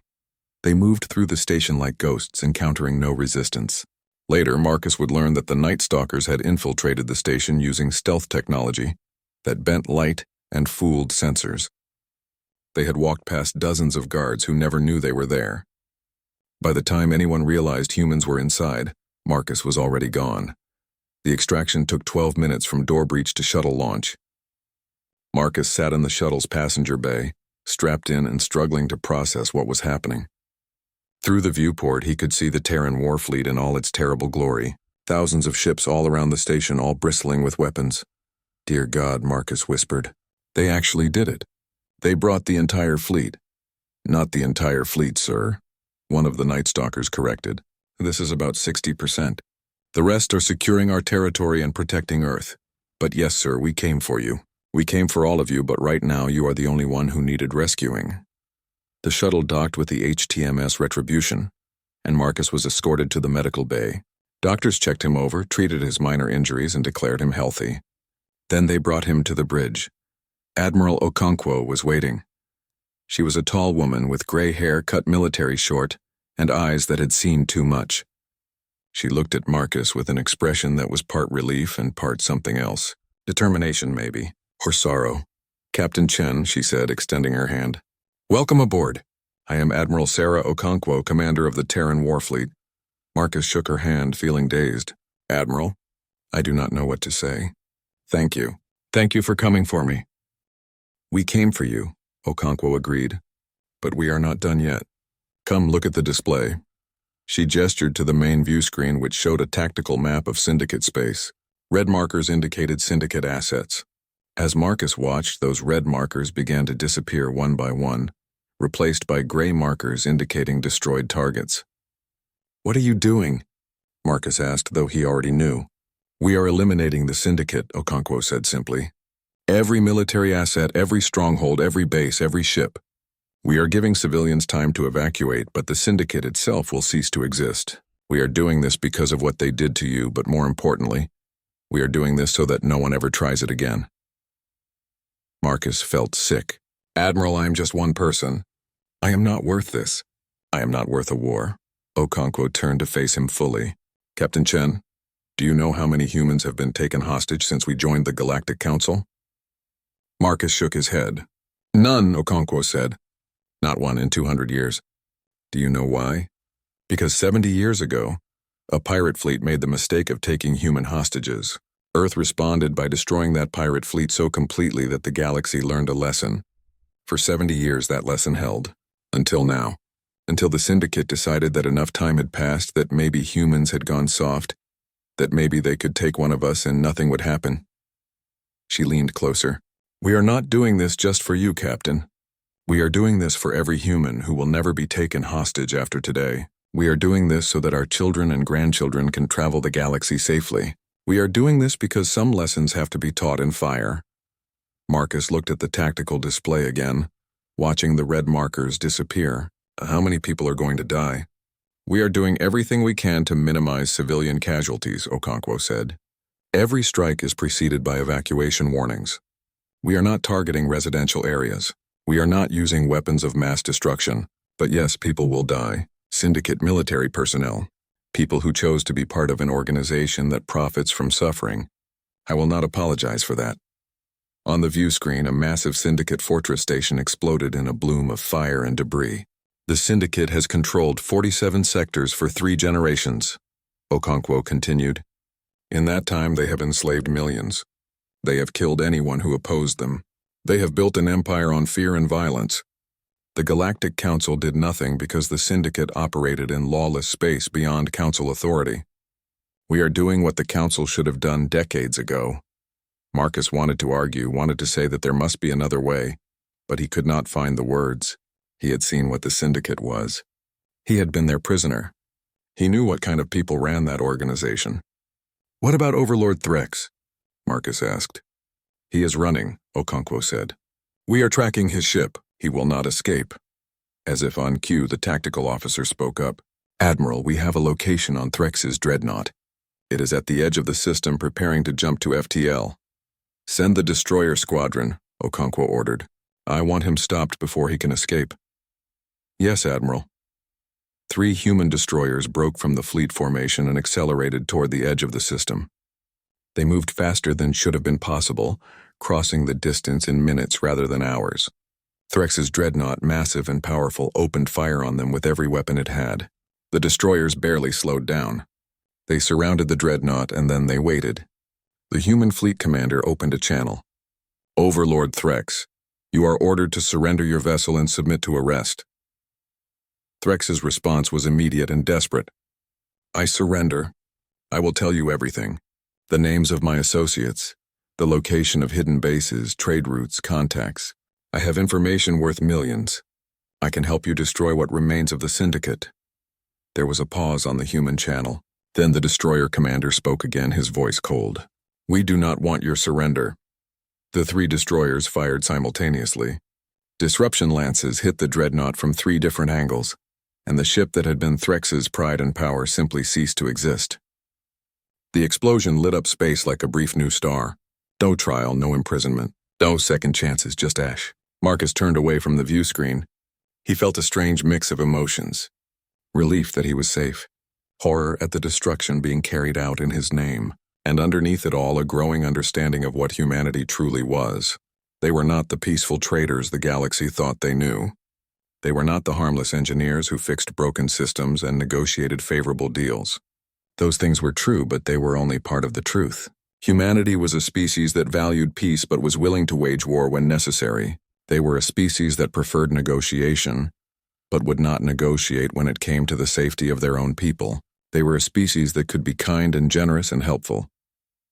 They moved through the station like ghosts, encountering no resistance. Later, Marcus would learn that the Night Stalkers had infiltrated the station using stealth technology that bent light and fooled sensors. They had walked past dozens of guards who never knew they were there. By the time anyone realized humans were inside, Marcus was already gone. The extraction took 12 minutes from door breach to shuttle launch. Marcus sat in the shuttle's passenger bay, strapped in and struggling to process what was happening. Through the viewport, he could see the Terran war fleet in all its terrible glory. Thousands of ships all around the station, all bristling with weapons. Dear God, Marcus whispered. They actually did it. They brought the entire fleet. Not the entire fleet, sir, one of the Night Stalkers corrected. This is about 60%. The rest are securing our territory and protecting Earth. But yes, sir, we came for you. We came for all of you, but right now you are the only one who needed rescuing. The shuttle docked with the HTMS Retribution, and Marcus was escorted to the medical bay. Doctors checked him over, treated his minor injuries, and declared him healthy. Then they brought him to the bridge. Admiral Okonkwo was waiting. She was a tall woman with gray hair cut military short and eyes that had seen too much. She looked at Marcus with an expression that was part relief and part something else. Determination, maybe, or sorrow. Captain Chen, she said, extending her hand. Welcome aboard. I am Admiral Sarah Okonkwo, commander of the Terran Warfleet. Marcus shook her hand, feeling dazed. Admiral, I do not know what to say. Thank you. Thank you for coming for me. We came for you, Okonkwo agreed. But we are not done yet. Come look at the display. She gestured to the main view screen, which showed a tactical map of Syndicate space. Red markers indicated Syndicate assets. As Marcus watched, those red markers began to disappear one by one, replaced by gray markers indicating destroyed targets. What are you doing? Marcus asked, though he already knew. We are eliminating the Syndicate, Okonkwo said simply. Every military asset, every stronghold, every base, every ship. We are giving civilians time to evacuate, but the Syndicate itself will cease to exist. We are doing this because of what they did to you, but more importantly, we are doing this so that no one ever tries it again. Marcus felt sick. Admiral, I am just one person. I am not worth this. I am not worth a war. Okonkwo turned to face him fully. Captain Chen, do you know how many humans have been taken hostage since we joined the Galactic Council? Marcus shook his head. None, Okonkwo said. Not one in 200 years. Do you know why? Because 70 years ago, a pirate fleet made the mistake of taking human hostages. Earth responded by destroying that pirate fleet so completely that the galaxy learned a lesson. For 70 years that lesson held. Until now. Until the Syndicate decided that enough time had passed, that maybe humans had gone soft, that maybe they could take one of us and nothing would happen. She leaned closer. We are not doing this just for you, Captain. We are doing this for every human who will never be taken hostage after today. We are doing this so that our children and grandchildren can travel the galaxy safely. We are doing this because some lessons have to be taught in fire. Marcus looked at the tactical display again, watching the red markers disappear. How many people are going to die? We are doing everything we can to minimize civilian casualties, Okonkwo said. Every strike is preceded by evacuation warnings. We are not targeting residential areas. We are not using weapons of mass destruction. But yes, people will die. Syndicate military personnel. People who chose to be part of an organization that profits from suffering. I will not apologize for that. On the view screen, a massive Syndicate fortress station exploded in a bloom of fire and debris. The Syndicate has controlled 47 sectors for 3 generations, Okonkwo continued. In that time, they have enslaved millions. They have killed anyone who opposed them. They have built an empire on fear and violence. The Galactic Council did nothing because the Syndicate operated in lawless space beyond Council authority. We are doing what the Council should have done decades ago. Marcus wanted to argue, wanted to say that there must be another way, but he could not find the words. He had seen what the Syndicate was. He had been their prisoner. He knew what kind of people ran that organization. What about Overlord Threx? Marcus asked. He is running, Okonkwo said. We are tracking his ship. He will not escape. As if on cue, the tactical officer spoke up. Admiral, we have a location on Threx's dreadnought. It is at the edge of the system preparing to jump to FTL. Send the destroyer squadron, Okonkwo ordered. I want him stopped before he can escape. Yes, Admiral. 3 human destroyers broke from the fleet formation and accelerated toward the edge of the system. They moved faster than should have been possible, crossing the distance in minutes rather than hours. Threx's dreadnought, massive and powerful, opened fire on them with every weapon it had. The destroyers barely slowed down. They surrounded the dreadnought and then they waited. The human fleet commander opened a channel. Overlord Threx, you are ordered to surrender your vessel and submit to arrest. Threx's response was immediate and desperate. I surrender. I will tell you everything. The names of my associates, the location of hidden bases, trade routes, contacts. I have information worth millions. I can help you destroy what remains of the syndicate. There was a pause on the human channel. Then the destroyer commander spoke again, his voice cold. We do not want your surrender. The 3 destroyers fired simultaneously. Disruption lances hit the dreadnought from 3 different angles, and the ship that had been Threx's pride and power simply ceased to exist. The explosion lit up space like a brief new star. No trial, no imprisonment, no second chances, just ash. Marcus turned away from the view screen. He felt a strange mix of emotions. Relief that he was safe. Horror at the destruction being carried out in his name. And underneath it all, a growing understanding of what humanity truly was. They were not the peaceful traders the galaxy thought they knew. They were not the harmless engineers who fixed broken systems and negotiated favorable deals. Those things were true, but they were only part of the truth. Humanity was a species that valued peace but was willing to wage war when necessary. They were a species that preferred negotiation, but would not negotiate when it came to the safety of their own people. They were a species that could be kind and generous and helpful.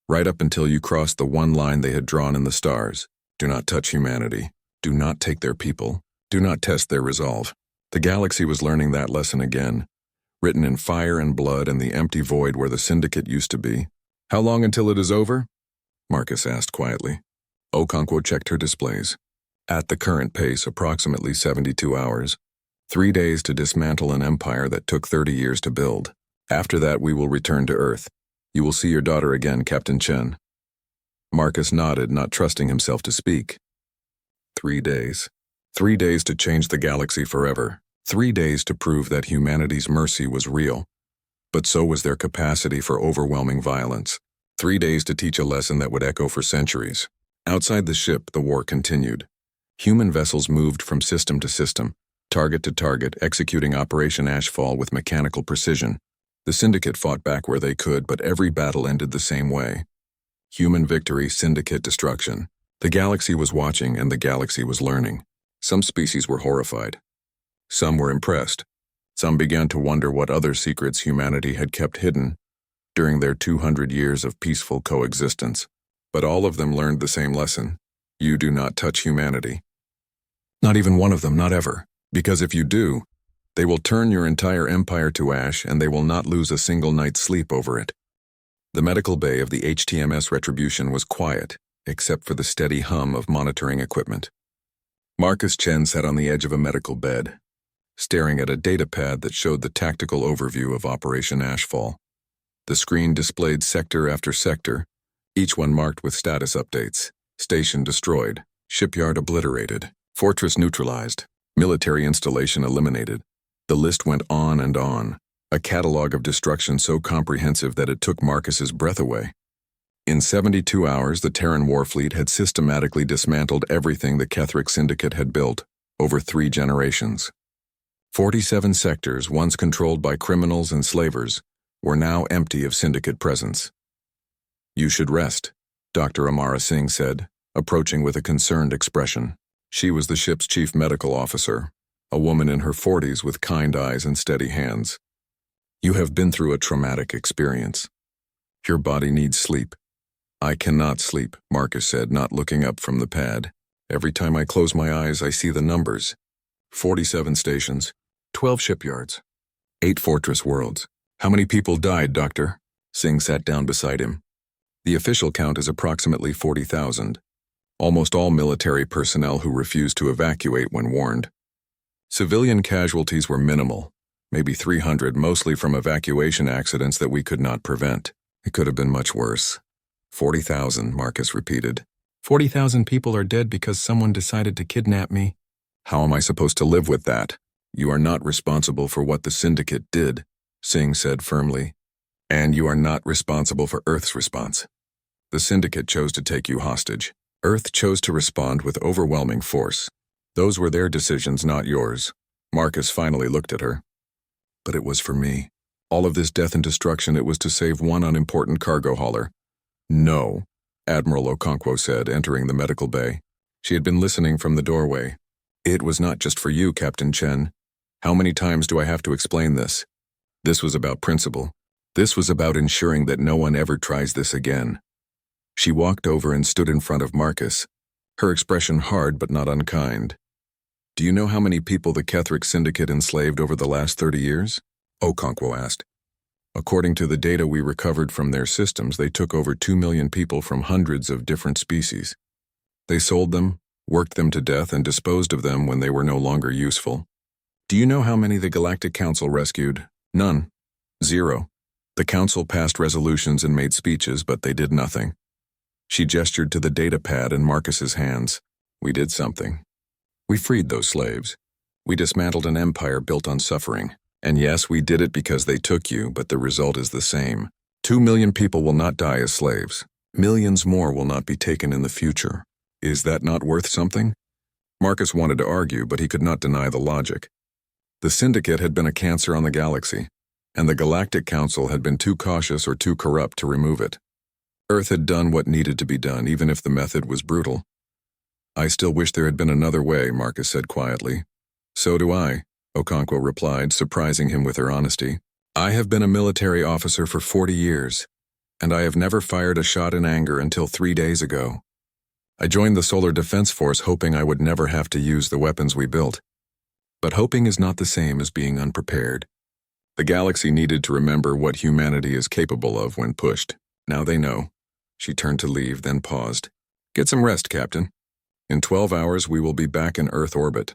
Right up until you crossed the one line they had drawn in the stars. Do not touch humanity. Do not take their people. Do not test their resolve. The galaxy was learning that lesson again, written in fire and blood in the empty void where the syndicate used to be. How long until it is over? Marcus asked quietly. Okonkwo checked her displays. At the current pace, approximately 72 hours. 3 days to dismantle an empire that took 30 years to build. After that, we will return to Earth. You will see your daughter again, Captain Chen. Marcus nodded, not trusting himself to speak. 3 days. 3 days to change the galaxy forever. 3 days to prove that humanity's mercy was real. But so was their capacity for overwhelming violence. 3 days to teach a lesson that would echo for centuries. Outside the ship, the war continued. Human vessels moved from system to system, target to target, executing Operation Ashfall with mechanical precision. The Syndicate fought back where they could, but every battle ended the same way. Human victory, Syndicate destruction. The galaxy was watching, and the galaxy was learning. Some species were horrified. Some were impressed. Some began to wonder what other secrets humanity had kept hidden during their 200 years of peaceful coexistence. But all of them learned the same lesson. You do not touch humanity. Not even one of them, not ever. Because if you do, they will turn your entire empire to ash, and they will not lose a single night's sleep over it. The medical bay of the HTMS Retribution was quiet, except for the steady hum of monitoring equipment. Marcus Chen sat on the edge of a medical bed, staring at a datapad that showed the tactical overview of Operation Ashfall. The screen displayed sector after sector, each one marked with status updates. Station destroyed, shipyard obliterated, fortress neutralized, military installation eliminated. The list went on and on, a catalog of destruction so comprehensive that it took Marcus's breath away. In 72 hours, the Terran Warfleet had systematically dismantled everything the Ketheric Syndicate had built over 3 generations. 47 sectors, once controlled by criminals and slavers, were now empty of Syndicate presence. You should rest, Dr. Amara Singh said, approaching with a concerned expression. She was the ship's chief medical officer, a woman in her 40s with kind eyes and steady hands. You have been through a traumatic experience. Your body needs sleep. I cannot sleep, Marcus said, not looking up from the pad. Every time I close my eyes, I see the numbers. 47 stations, 12 shipyards, 8 fortress worlds. How many people died, Doctor? Singh sat down beside him. The official count is approximately 40,000. Almost all military personnel who refused to evacuate when warned. Civilian casualties were minimal, maybe 300, mostly from evacuation accidents that we could not prevent. It could have been much worse. 40,000, Marcus repeated. 40,000 people are dead because someone decided to kidnap me. How am I supposed to live with that? You are not responsible for what the Syndicate did, Singh said firmly. And you are not responsible for Earth's response. The Syndicate chose to take you hostage. Earth chose to respond with overwhelming force. Those were their decisions, not yours. Marcus finally looked at her. But it was for me. All of this death and destruction, it was to save one unimportant cargo hauler. No, Admiral Okonkwo said, entering the medical bay. She had been listening from the doorway. It was not just for you, Captain Chen. How many times do I have to explain this? This was about principle. This was about ensuring that no one ever tries this again. She walked over and stood in front of Marcus, her expression hard but not unkind. Do you know how many people the Ketheric Syndicate enslaved over the last 30 years? Okonkwo asked. According to the data we recovered from their systems, they took over 2 million people from hundreds of different species. They sold them, worked them to death, and disposed of them when they were no longer useful. Do you know how many the Galactic Council rescued? None. 0. The Council passed resolutions and made speeches, but they did nothing. She gestured to the data pad in Marcus's hands. We did something. We freed those slaves. We dismantled an empire built on suffering. And yes, we did it because they took you, but the result is the same. 2 million people will not die as slaves. Millions more will not be taken in the future. Is that not worth something? Marcus wanted to argue, but he could not deny the logic. The Syndicate had been a cancer on the galaxy, and the Galactic Council had been too cautious or too corrupt to remove it. Earth had done what needed to be done, even if the method was brutal. I still wish there had been another way, Marcus said quietly. So do I, Okonkwo replied, surprising him with her honesty. I have been a military officer for 40 years, and I have never fired a shot in anger until 3 days ago. I joined the Solar Defense Force hoping I would never have to use the weapons we built. But hoping is not the same as being unprepared. The galaxy needed to remember what humanity is capable of when pushed. Now they know. She turned to leave, then paused. Get some rest, Captain. In 12 hours we will be back in Earth orbit.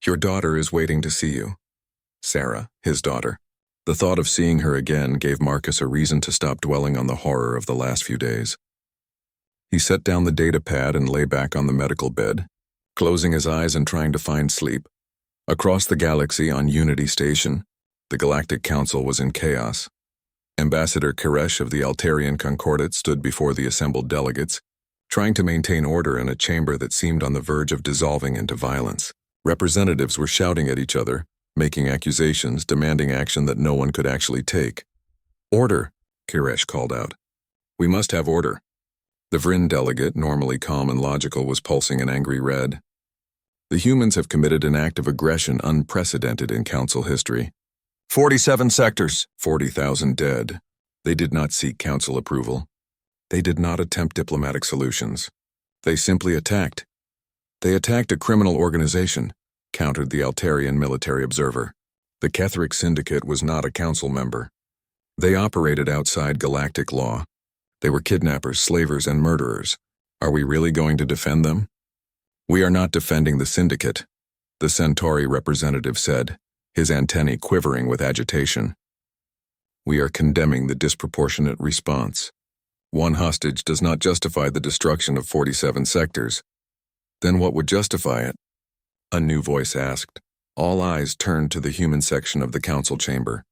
Your daughter is waiting to see you. Sarah, his daughter. The thought of seeing her again gave Marcus a reason to stop dwelling on the horror of the last few days. He set down the data pad and lay back on the medical bed, closing his eyes and trying to find sleep. Across the galaxy on Unity Station, the Galactic Council was in chaos. Ambassador Koresh of the Altarian Concordat stood before the assembled delegates, trying to maintain order in a chamber that seemed on the verge of dissolving into violence. Representatives were shouting at each other, making accusations, demanding action that no one could actually take. Order, Koresh called out. We must have order. The Vryn delegate, normally calm and logical, was pulsing an angry red. The humans have committed an act of aggression unprecedented in Council history. 47 sectors, 40,000 dead. They did not seek Council approval. They did not attempt diplomatic solutions. They simply attacked. They attacked a criminal organization, countered the Altarian military observer. The Ketheric Syndicate was not a council member. They operated outside galactic law. They were kidnappers, slavers, and murderers. Are we really going to defend them? We are not defending the Syndicate, the Centauri representative said, his antennae quivering with agitation. We are condemning the disproportionate response. One hostage does not justify the destruction of 47 sectors. Then what would justify it? A new voice asked. All eyes turned to the human section of the council chamber.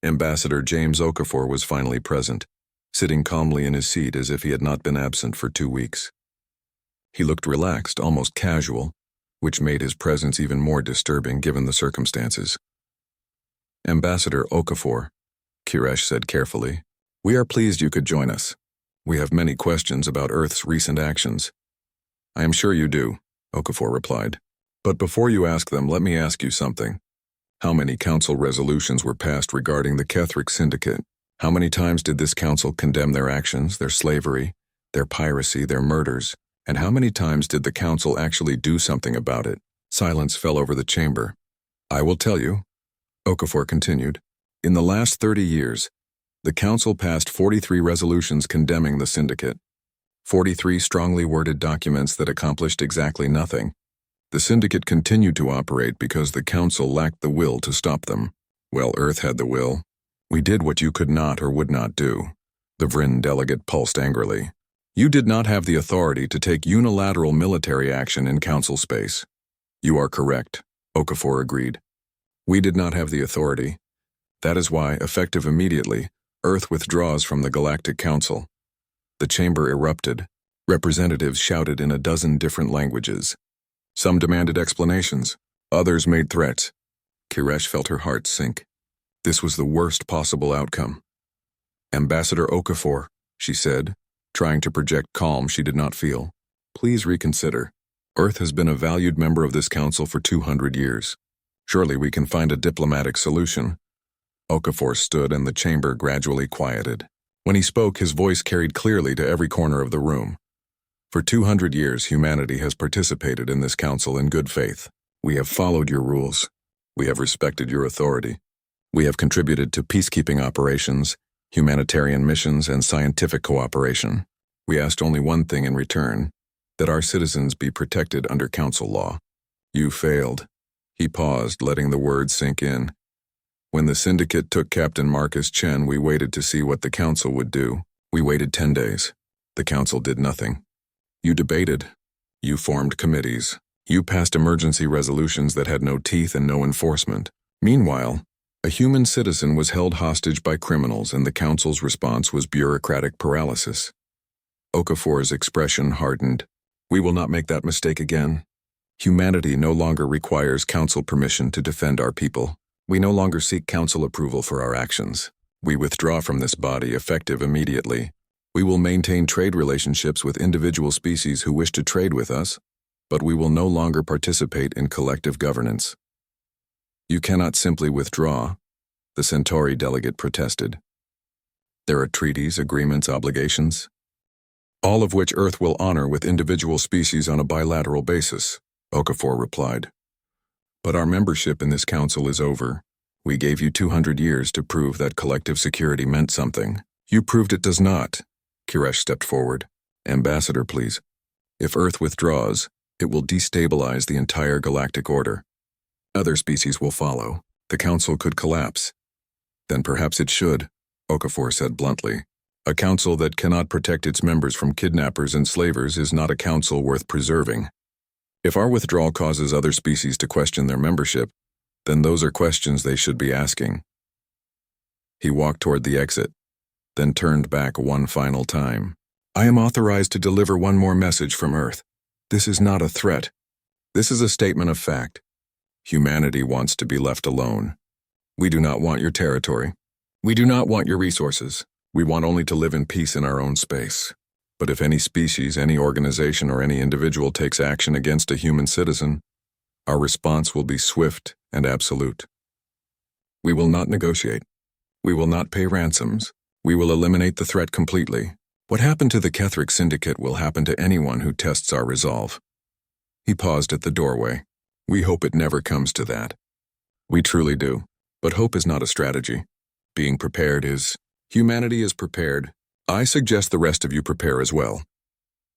Ambassador James Okafor was finally present, sitting calmly in his seat as if he had not been absent for 2 weeks. He looked relaxed, almost casual, which made his presence even more disturbing given the circumstances. Ambassador Okafor, Koresh said carefully, we are pleased you could join us. We have many questions about Earth's recent actions. I am sure you do, Okafor replied. But before you ask them, let me ask you something. How many council resolutions were passed regarding the Ketheric Syndicate? How many times did this council condemn their actions, their slavery, their piracy, their murders? And how many times did the council actually do something about it? Silence fell over the chamber. I will tell you, Okafor continued. In the last 30 years, the council passed 43 resolutions condemning the Syndicate. 43 strongly worded documents that accomplished exactly nothing. The Syndicate continued to operate because the Council lacked the will to stop them. Well, Earth had the will. We did what you could not or would not do. The Vryn delegate pulsed angrily. You did not have the authority to take unilateral military action in Council space. You are correct, Okafor agreed. We did not have the authority. That is why, effective immediately, Earth withdraws from the Galactic Council. The chamber erupted. Representatives shouted in a dozen different languages. Some demanded explanations. Others made threats. Koresh felt her heart sink. This was the worst possible outcome. Ambassador Okafor, she said, trying to project calm she did not feel. Please reconsider. Earth has been a valued member of this council for 200 years. Surely we can find a diplomatic solution. Okafor stood and the chamber gradually quieted. When he spoke, his voice carried clearly to every corner of the room. For 200 years, humanity has participated in this council in good faith. We have followed your rules. We have respected your authority. We have contributed to peacekeeping operations, humanitarian missions, and scientific cooperation. We asked only one thing in return, that our citizens be protected under council law. You failed. He paused, letting the words sink in. When the syndicate took Captain Marcus Chen, we waited to see what the council would do. We waited 10 days. The council did nothing. You debated. You formed committees. You passed emergency resolutions that had no teeth and no enforcement. Meanwhile, a human citizen was held hostage by criminals, and the council's response was bureaucratic paralysis. Okafor's expression hardened. We will not make that mistake again. Humanity no longer requires council permission to defend our people. We no longer seek council approval for our actions. We withdraw from this body, effective immediately. We will maintain trade relationships with individual species who wish to trade with us, but we will no longer participate in collective governance. You cannot simply withdraw, the Centauri delegate protested. There are treaties, agreements, obligations, all of which Earth will honor with individual species on a bilateral basis, Okafor replied. But our membership in this council is over. We gave you 200 years to prove that collective security meant something. You proved it does not. Kiresh stepped forward. Ambassador, please. If Earth withdraws, it will destabilize the entire galactic order. Other species will follow. The council could collapse. Then perhaps it should, Okafor said bluntly. A council that cannot protect its members from kidnappers and slavers is not a council worth preserving. If our withdrawal causes other species to question their membership, then those are questions they should be asking. He walked toward the exit, then turned back one final time. I am authorized to deliver one more message from Earth. This is not a threat. This is a statement of fact. Humanity wants to be left alone. We do not want your territory. We do not want your resources. We want only to live in peace in our own space. But if any species, any organization, or any individual takes action against a human citizen, our response will be swift and absolute. We will not negotiate. We will not pay ransoms. We will eliminate the threat completely. What happened to the Ketheric Syndicate will happen to anyone who tests our resolve. He paused at the doorway. We hope it never comes to that. We truly do. But hope is not a strategy. Being prepared is. Humanity is prepared. I suggest the rest of you prepare as well.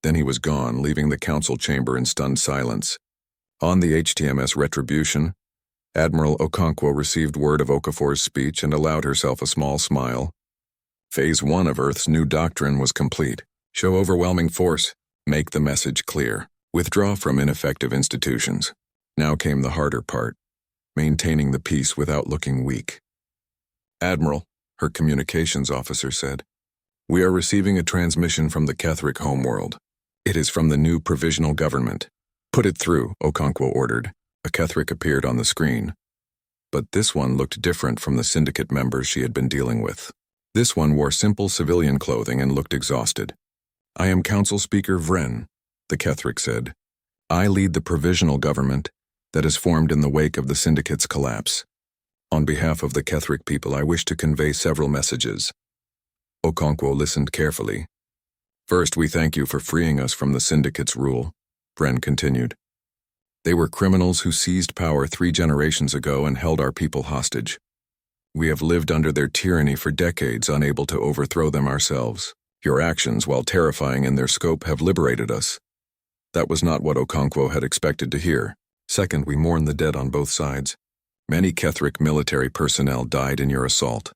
Then he was gone, leaving the council chamber in stunned silence. On the HTMS Retribution, Admiral Okonkwo received word of Okafor's speech and allowed herself a small smile. Phase 1 of Earth's new doctrine was complete. Show overwhelming force. Make the message clear. Withdraw from ineffective institutions. Now came the harder part. Maintaining the peace without looking weak. Admiral, her communications officer said, we are receiving a transmission from the Ketheric homeworld. It is from the new provisional government. Put it through, Okonkwo ordered. A Ketheric appeared on the screen. But this one looked different from the syndicate members she had been dealing with. This one wore simple civilian clothing and looked exhausted. I am Council Speaker Vren, the Ketheric said. I lead the provisional government that is formed in the wake of the syndicate's collapse. On behalf of the Ketheric people, I wish to convey several messages. Okonkwo listened carefully. First, we thank you for freeing us from the syndicate's rule, Vren continued. They were criminals who seized power 3 generations ago and held our people hostage. We have lived under their tyranny for decades, unable to overthrow them ourselves. Your actions, while terrifying in their scope, have liberated us. That was not what Okonkwo had expected to hear. Second, we mourn the dead on both sides. Many Ketheric military personnel died in your assault,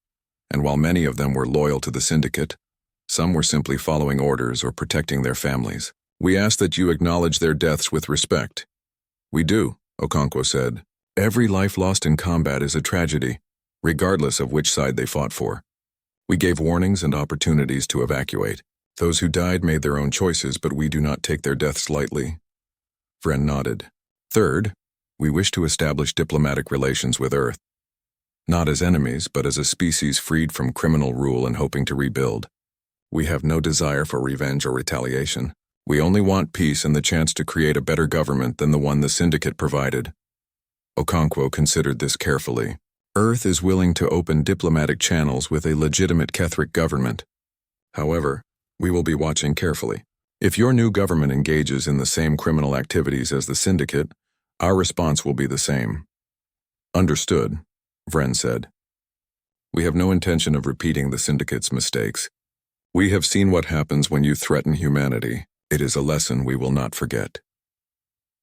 and while many of them were loyal to the syndicate, some were simply following orders or protecting their families. We ask that you acknowledge their deaths with respect. We do, Okonkwo said. Every life lost in combat is a tragedy, regardless of which side they fought for. We gave warnings and opportunities to evacuate. Those who died made their own choices, but we do not take their deaths lightly. Vren nodded. Third, we wish to establish diplomatic relations with Earth. Not as enemies, but as a species freed from criminal rule and hoping to rebuild. We have no desire for revenge or retaliation. We only want peace and the chance to create a better government than the one the syndicate provided. Okonkwo considered this carefully. Earth is willing to open diplomatic channels with a legitimate Ketheric government. However, we will be watching carefully. If your new government engages in the same criminal activities as the Syndicate, our response will be the same. Understood, Vren said. We have no intention of repeating the Syndicate's mistakes. We have seen what happens when you threaten humanity. It is a lesson we will not forget.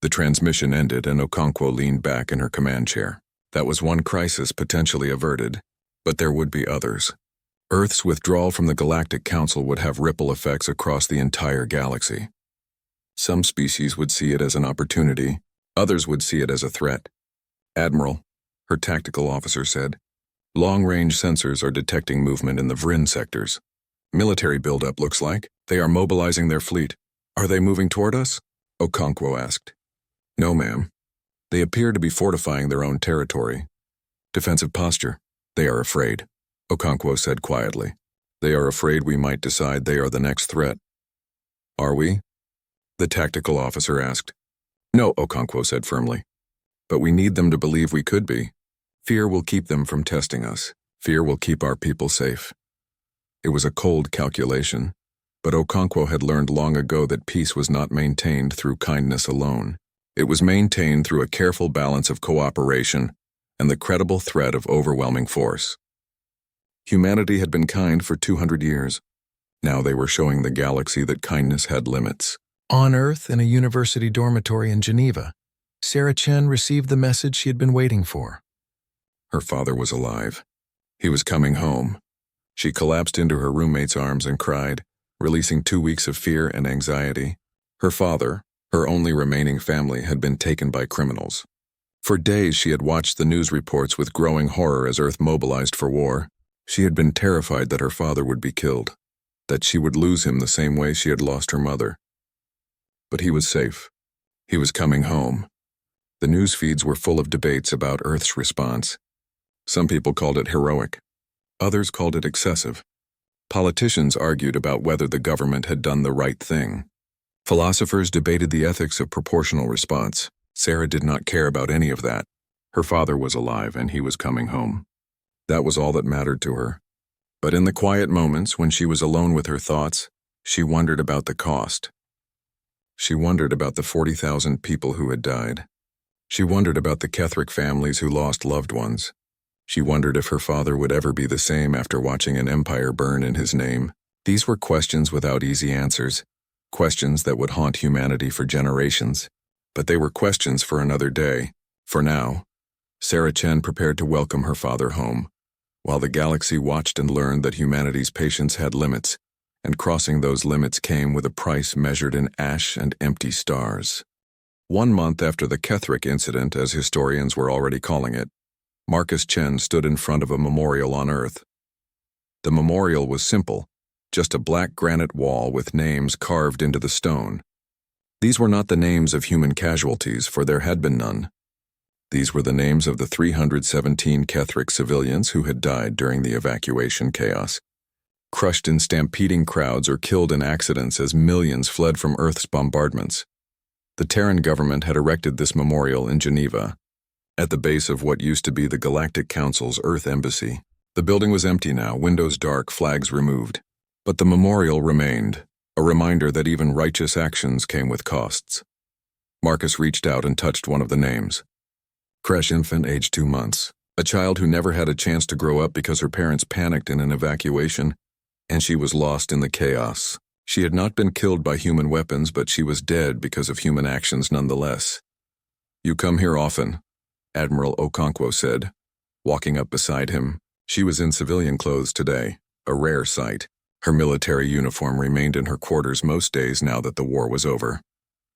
The transmission ended and Okonkwo leaned back in her command chair. That was one crisis potentially averted, but there would be others. Earth's withdrawal from the Galactic Council would have ripple effects across the entire galaxy. Some species would see it as an opportunity, others would see it as a threat. Admiral, her tactical officer said, long-range sensors are detecting movement in the Vrin sectors. Military buildup looks like. They are mobilizing their fleet. Are they moving toward us? Okonkwo asked. No, ma'am. They appear to be fortifying their own territory. Defensive posture. They are afraid, Okonkwo said quietly. They are afraid we might decide they are the next threat. Are we? The tactical officer asked. No, Okonkwo said firmly. But we need them to believe we could be. Fear will keep them from testing us. Fear will keep our people safe. It was a cold calculation, but Okonkwo had learned long ago that peace was not maintained through kindness alone. It was maintained through a careful balance of cooperation and the credible threat of overwhelming force. Humanity had been kind for 200 years. Now they were showing the galaxy that kindness had limits. On Earth, in a university dormitory in Geneva, Sarah Chen received the message she had been waiting for. Her father was alive. He was coming home. She collapsed into her roommate's arms and cried, releasing 2 weeks of fear and anxiety. Her father, her only remaining family, had been taken by criminals. For days she had watched the news reports with growing horror as Earth mobilized for war. She had been terrified that her father would be killed, that she would lose him the same way she had lost her mother. But he was safe. He was coming home. The news feeds were full of debates about Earth's response. Some people called it heroic. Others called it excessive. Politicians argued about whether the government had done the right thing. Philosophers debated the ethics of proportional response. Sarah did not care about any of that. Her father was alive and he was coming home. That was all that mattered to her. But in the quiet moments when she was alone with her thoughts, she wondered about the cost. She wondered about the 40,000 people who had died. She wondered about the Ketheric families who lost loved ones. She wondered if her father would ever be the same after watching an empire burn in his name. These were questions without easy answers, questions that would haunt humanity for generations. But they were questions for another day. For now, Sarah Chen prepared to welcome her father home, while the galaxy watched and learned that humanity's patience had limits, and crossing those limits came with a price measured in ash and empty stars. 1 month after the Ketheric incident, as historians were already calling it, Marcus Chen stood in front of a memorial on Earth. The memorial was simple, just a black granite wall with names carved into the stone. These were not the names of human casualties, for there had been none. These were the names of the 317 Ketheric civilians who had died during the evacuation chaos, crushed in stampeding crowds or killed in accidents as millions fled from Earth's bombardments. The Terran government had erected this memorial in Geneva, at the base of what used to be the Galactic Council's Earth Embassy. The building was empty now, windows dark, flags removed. But the memorial remained, a reminder that even righteous actions came with costs. Marcus reached out and touched one of the names. Crash infant, age 2 months. A child who never had a chance to grow up because her parents panicked in an evacuation, and she was lost in the chaos. She had not been killed by human weapons, but she was dead because of human actions nonetheless. You come here often, Admiral Okonkwo said, walking up beside him. She was in civilian clothes today, a rare sight. Her military uniform remained in her quarters most days now that the war was over.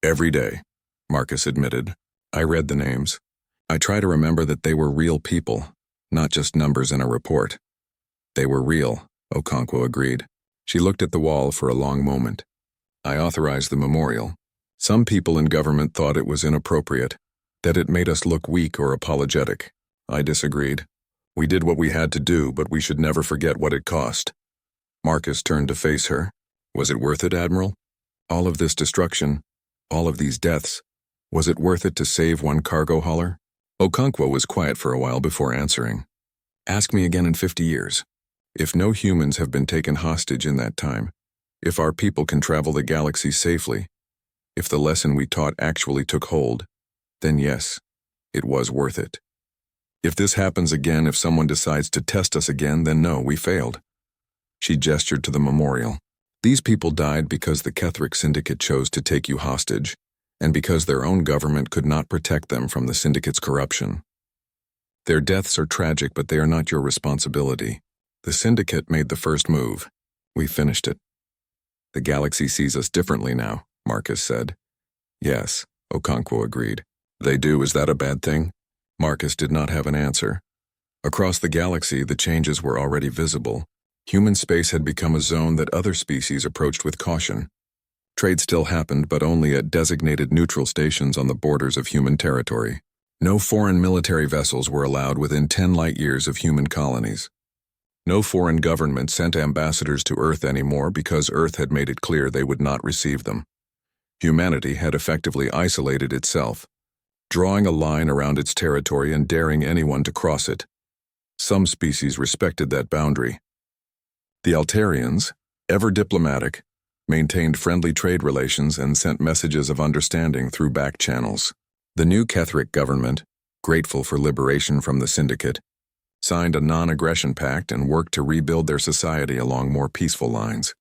Every day, Marcus admitted. I read the names. I try to remember that they were real people, not just numbers in a report. They were real, Okonkwo agreed. She looked at the wall for a long moment. I authorized the memorial. Some people in government thought it was inappropriate, that it made us look weak or apologetic. I disagreed. We did what we had to do, but we should never forget what it cost. Marcus turned to face her. Was it worth it, Admiral? All of this destruction, all of these deaths, was it worth it to save one cargo hauler? Okonkwo was quiet for a while before answering. Ask me again in 50 years. If no humans have been taken hostage in that time, if our people can travel the galaxy safely, if the lesson we taught actually took hold, then yes, it was worth it. If this happens again, if someone decides to test us again, then no, we failed. She gestured to the memorial. These people died because the Ketheric Syndicate chose to take you hostage, and because their own government could not protect them from the Syndicate's corruption. Their deaths are tragic, but they are not your responsibility. The Syndicate made the first move. We finished it. The galaxy sees us differently now, Marcus said. Yes, Okonkwo agreed. They do, is that a bad thing? Marcus did not have an answer. Across the galaxy, the changes were already visible. Human space had become a zone that other species approached with caution. Trade still happened, but only at designated neutral stations on the borders of human territory. No foreign military vessels were allowed within 10 light-years of human colonies. No foreign government sent ambassadors to Earth anymore because Earth had made it clear they would not receive them. Humanity had effectively isolated itself, drawing a line around its territory and daring anyone to cross it. Some species respected that boundary. The Altarians, ever diplomatic, maintained friendly trade relations and sent messages of understanding through back channels. The new Ketheric government, grateful for liberation from the Syndicate, signed a non-aggression pact and worked to rebuild their society along more peaceful lines.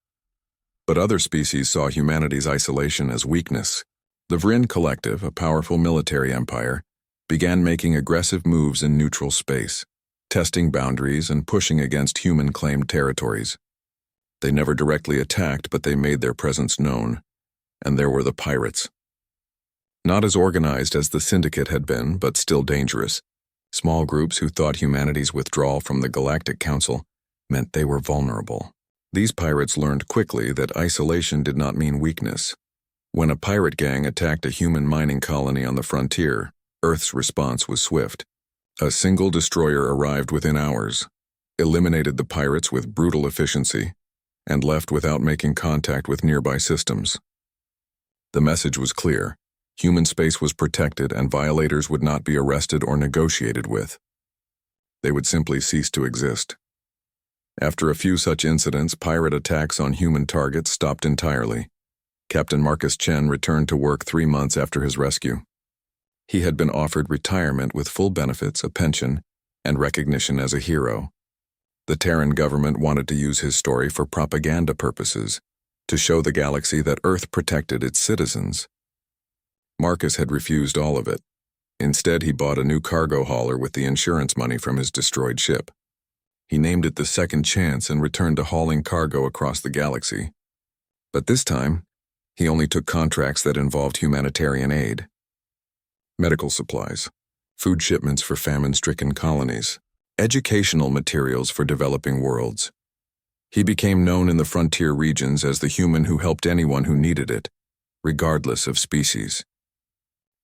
But other species saw humanity's isolation as weakness. The Vryn Collective, a powerful military empire, began making aggressive moves in neutral space, testing boundaries and pushing against human-claimed territories. They never directly attacked, but they made their presence known. And there were the pirates. Not as organized as the Syndicate had been, but still dangerous. Small groups who thought humanity's withdrawal from the Galactic Council meant they were vulnerable. These pirates learned quickly that isolation did not mean weakness. When a pirate gang attacked a human mining colony on the frontier, Earth's response was swift. A single destroyer arrived within hours, eliminated the pirates with brutal efficiency, and left without making contact with nearby systems. The message was clear. Human space was protected and violators would not be arrested or negotiated with. They would simply cease to exist. After a few such incidents, pirate attacks on human targets stopped entirely. Captain Marcus Chen returned to work 3 months after his rescue. He had been offered retirement with full benefits, a pension, and recognition as a hero. The Terran government wanted to use his story for propaganda purposes, to show the galaxy that Earth protected its citizens. Marcus had refused all of it. Instead, he bought a new cargo hauler with the insurance money from his destroyed ship. He named it the Second Chance and returned to hauling cargo across the galaxy. But this time, he only took contracts that involved humanitarian aid. Medical supplies, food shipments for famine-stricken colonies, educational materials for developing worlds. He became known in the frontier regions as the human who helped anyone who needed it, regardless of species.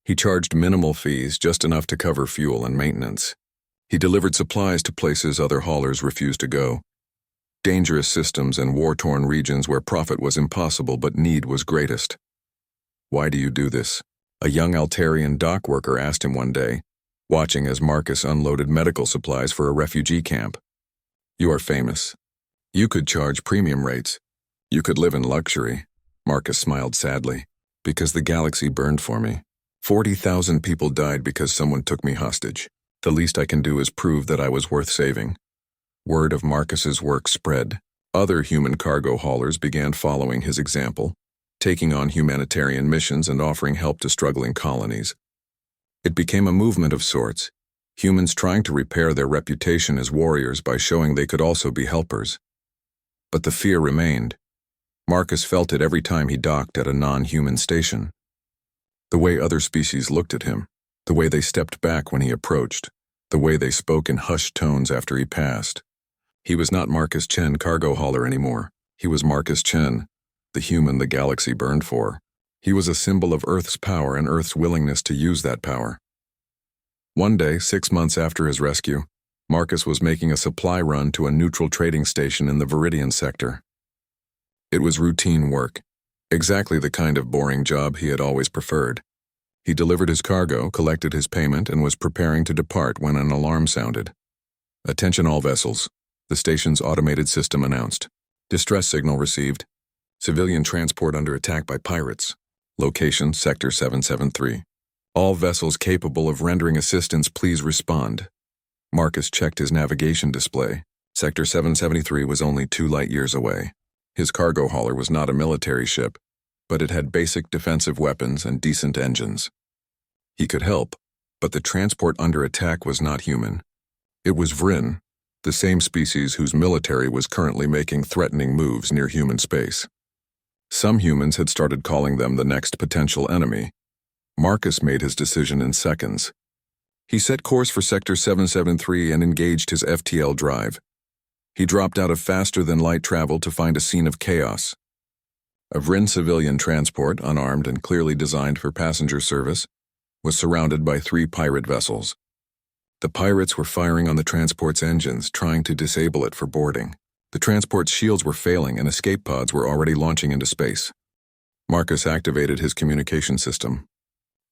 He charged minimal fees, just enough to cover fuel and maintenance. He delivered supplies to places other haulers refused to go. Dangerous systems and war-torn regions where profit was impossible but need was greatest. "Why do you do this?" a young Altarian dock worker asked him one day, watching as Marcus unloaded medical supplies for a refugee camp. "You are famous. You could charge premium rates. You could live in luxury." Marcus smiled sadly. "Because the galaxy burned for me. 40,000 people died because someone took me hostage. The least I can do is prove that I was worth saving." Word of Marcus's work spread. Other human cargo haulers began following his example, taking on humanitarian missions and offering help to struggling colonies. It became a movement of sorts, humans trying to repair their reputation as warriors by showing they could also be helpers. But the fear remained. Marcus felt it every time he docked at a non-human station. The way other species looked at him, the way they stepped back when he approached, the way they spoke in hushed tones after he passed. He was not Marcus Chen, cargo hauler, anymore. He was Marcus Chen, the human the galaxy burned for. He was a symbol of Earth's power and Earth's willingness to use that power. One day, 6 months after his rescue, Marcus was making a supply run to a neutral trading station in the Viridian sector. It was routine work, exactly the kind of boring job he had always preferred. He delivered his cargo, collected his payment, and was preparing to depart when an alarm sounded. "Attention all vessels," the station's automated system announced. "Distress signal received. Civilian transport under attack by pirates. Location, Sector 773. All vessels capable of rendering assistance, please respond." Marcus checked his navigation display. Sector 773 was only 2 light-years away. His cargo hauler was not a military ship, but it had basic defensive weapons and decent engines. He could help, but the transport under attack was not human. It was Vryn, the same species whose military was currently making threatening moves near human space. Some humans had started calling them the next potential enemy. Marcus made his decision in seconds. He set course for Sector 773 and engaged his FTL drive. He dropped out of faster-than-light travel to find a scene of chaos. A Vryn civilian transport, unarmed and clearly designed for passenger service, was surrounded by 3 pirate vessels. The pirates were firing on the transport's engines, trying to disable it for boarding. The transport's shields were failing and escape pods were already launching into space. Marcus activated his communication system.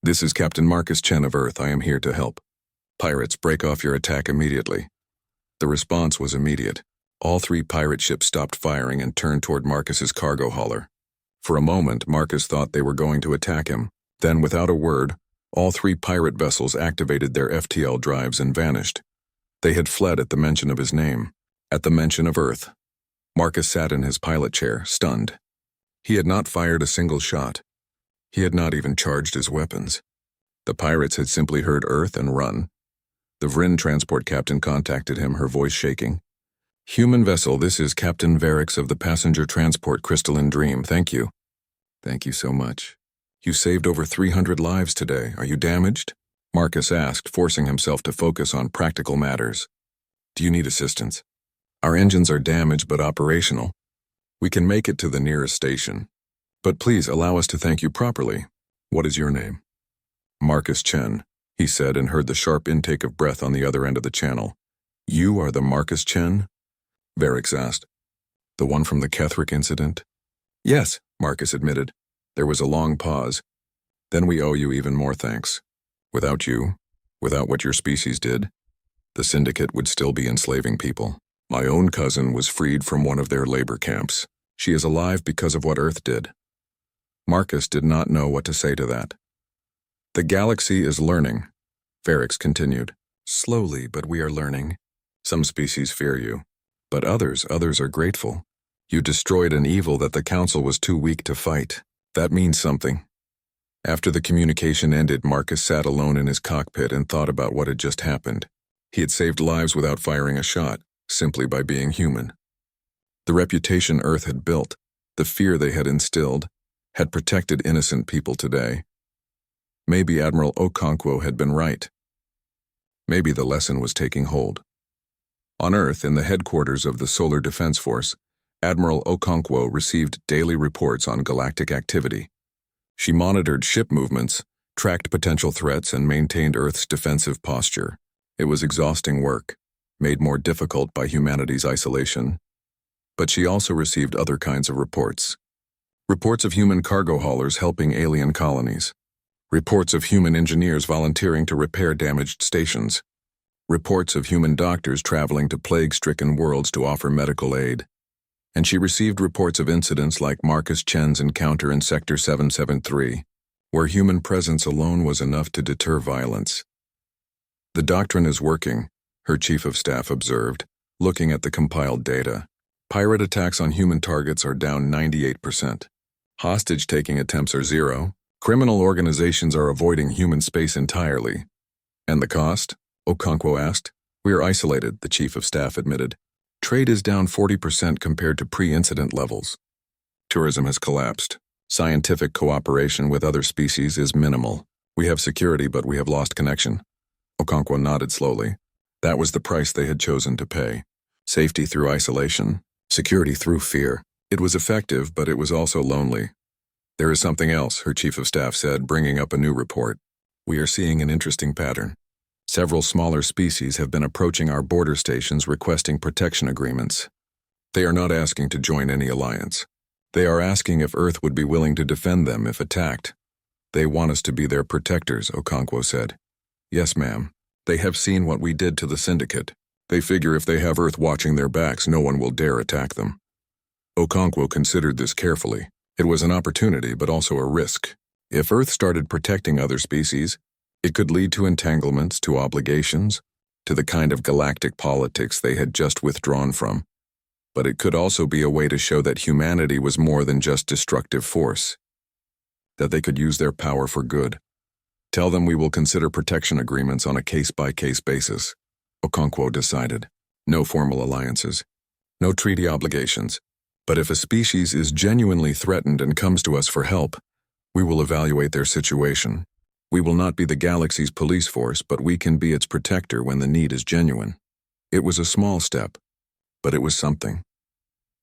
"This is Captain Marcus Chen of Earth. I am here to help. Pirates, break off your attack immediately." The response was immediate. All 3 pirate ships stopped firing and turned toward Marcus's cargo hauler. For a moment, Marcus thought they were going to attack him. Then, without a word, all 3 pirate vessels activated their FTL drives and vanished. They had fled at the mention of his name. At the mention of Earth, Marcus sat in his pilot chair, stunned. He had not fired a single shot. He had not even charged his weapons. The pirates had simply heard Earth and run. The Vryn transport captain contacted him, her voice shaking. "Human vessel, this is Captain Varix of the passenger transport Crystalline Dream. Thank you." "Thank you so much. You saved over 300 lives today. Are you damaged?" Marcus asked, forcing himself to focus on practical matters. "Do you need assistance?" "Our engines are damaged but operational. We can make it to the nearest station. But please allow us to thank you properly. What is your name?" "Marcus Chen," he said, and heard the sharp intake of breath on the other end of the channel. "You are the Marcus Chen?" Varix asked. "The one from the Kethric incident?" "Yes," Marcus admitted. There was a long pause. "Then we owe you even more thanks. Without you, without what your species did, the Syndicate would still be enslaving people. My own cousin was freed from one of their labor camps. She is alive because of what Earth did." Marcus did not know what to say to that. "The galaxy is learning," Varix continued. "Slowly, but we are learning. Some species fear you, but others are grateful. You destroyed an evil that the Council was too weak to fight. That means something." After the communication ended, Marcus sat alone in his cockpit and thought about what had just happened. He had saved lives without firing a shot, simply by being human. The reputation Earth had built, the fear they had instilled, had protected innocent people today. Maybe Admiral Okonkwo had been right. Maybe the lesson was taking hold. On Earth, in the headquarters of the Solar Defense Force, Admiral Okonkwo received daily reports on galactic activity. She monitored ship movements, tracked potential threats, and maintained Earth's defensive posture. It was exhausting work, made more difficult by humanity's isolation. But she also received other kinds of reports. Reports of human cargo haulers helping alien colonies. Reports of human engineers volunteering to repair damaged stations. Reports of human doctors traveling to plague-stricken worlds to offer medical aid. And she received reports of incidents like Marcus Chen's encounter in Sector 773, where human presence alone was enough to deter violence. "The doctrine is working," her chief of staff observed, looking at the compiled data. "Pirate attacks on human targets are down 98%. Hostage-taking attempts are 0. Criminal organizations are avoiding human space entirely." "And the cost?" Okonkwo asked. "We are isolated," the chief of staff admitted. "Trade is down 40% compared to pre-incident levels. Tourism has collapsed. Scientific cooperation with other species is minimal. We have security, but we have lost connection." Okonkwo nodded slowly. That was the price they had chosen to pay. Safety through isolation, security through fear. It was effective, but it was also lonely. "There is something else," her chief of staff said, bringing up a new report. "We are seeing an interesting pattern. Several smaller species have been approaching our border stations requesting protection agreements. They are not asking to join any alliance. They are asking if Earth would be willing to defend them if attacked. They want us to be their protectors, Okonkwo said. Yes, ma'am. They have seen what we did to the Syndicate. They figure if they have Earth watching their backs, no one will dare attack them. Okonkwo considered this carefully. It was an opportunity, but also a risk. If Earth started protecting other species, it could lead to entanglements, to obligations, to the kind of galactic politics they had just withdrawn from. But it could also be a way to show that humanity was more than just destructive force, that they could use their power for good. Tell them we will consider protection agreements on a case-by-case basis, Okonkwo decided. No formal alliances, no treaty obligations. But if a species is genuinely threatened and comes to us for help, we will evaluate their situation. We will not be the galaxy's police force, but we can be its protector when the need is genuine. It was a small step, but it was something.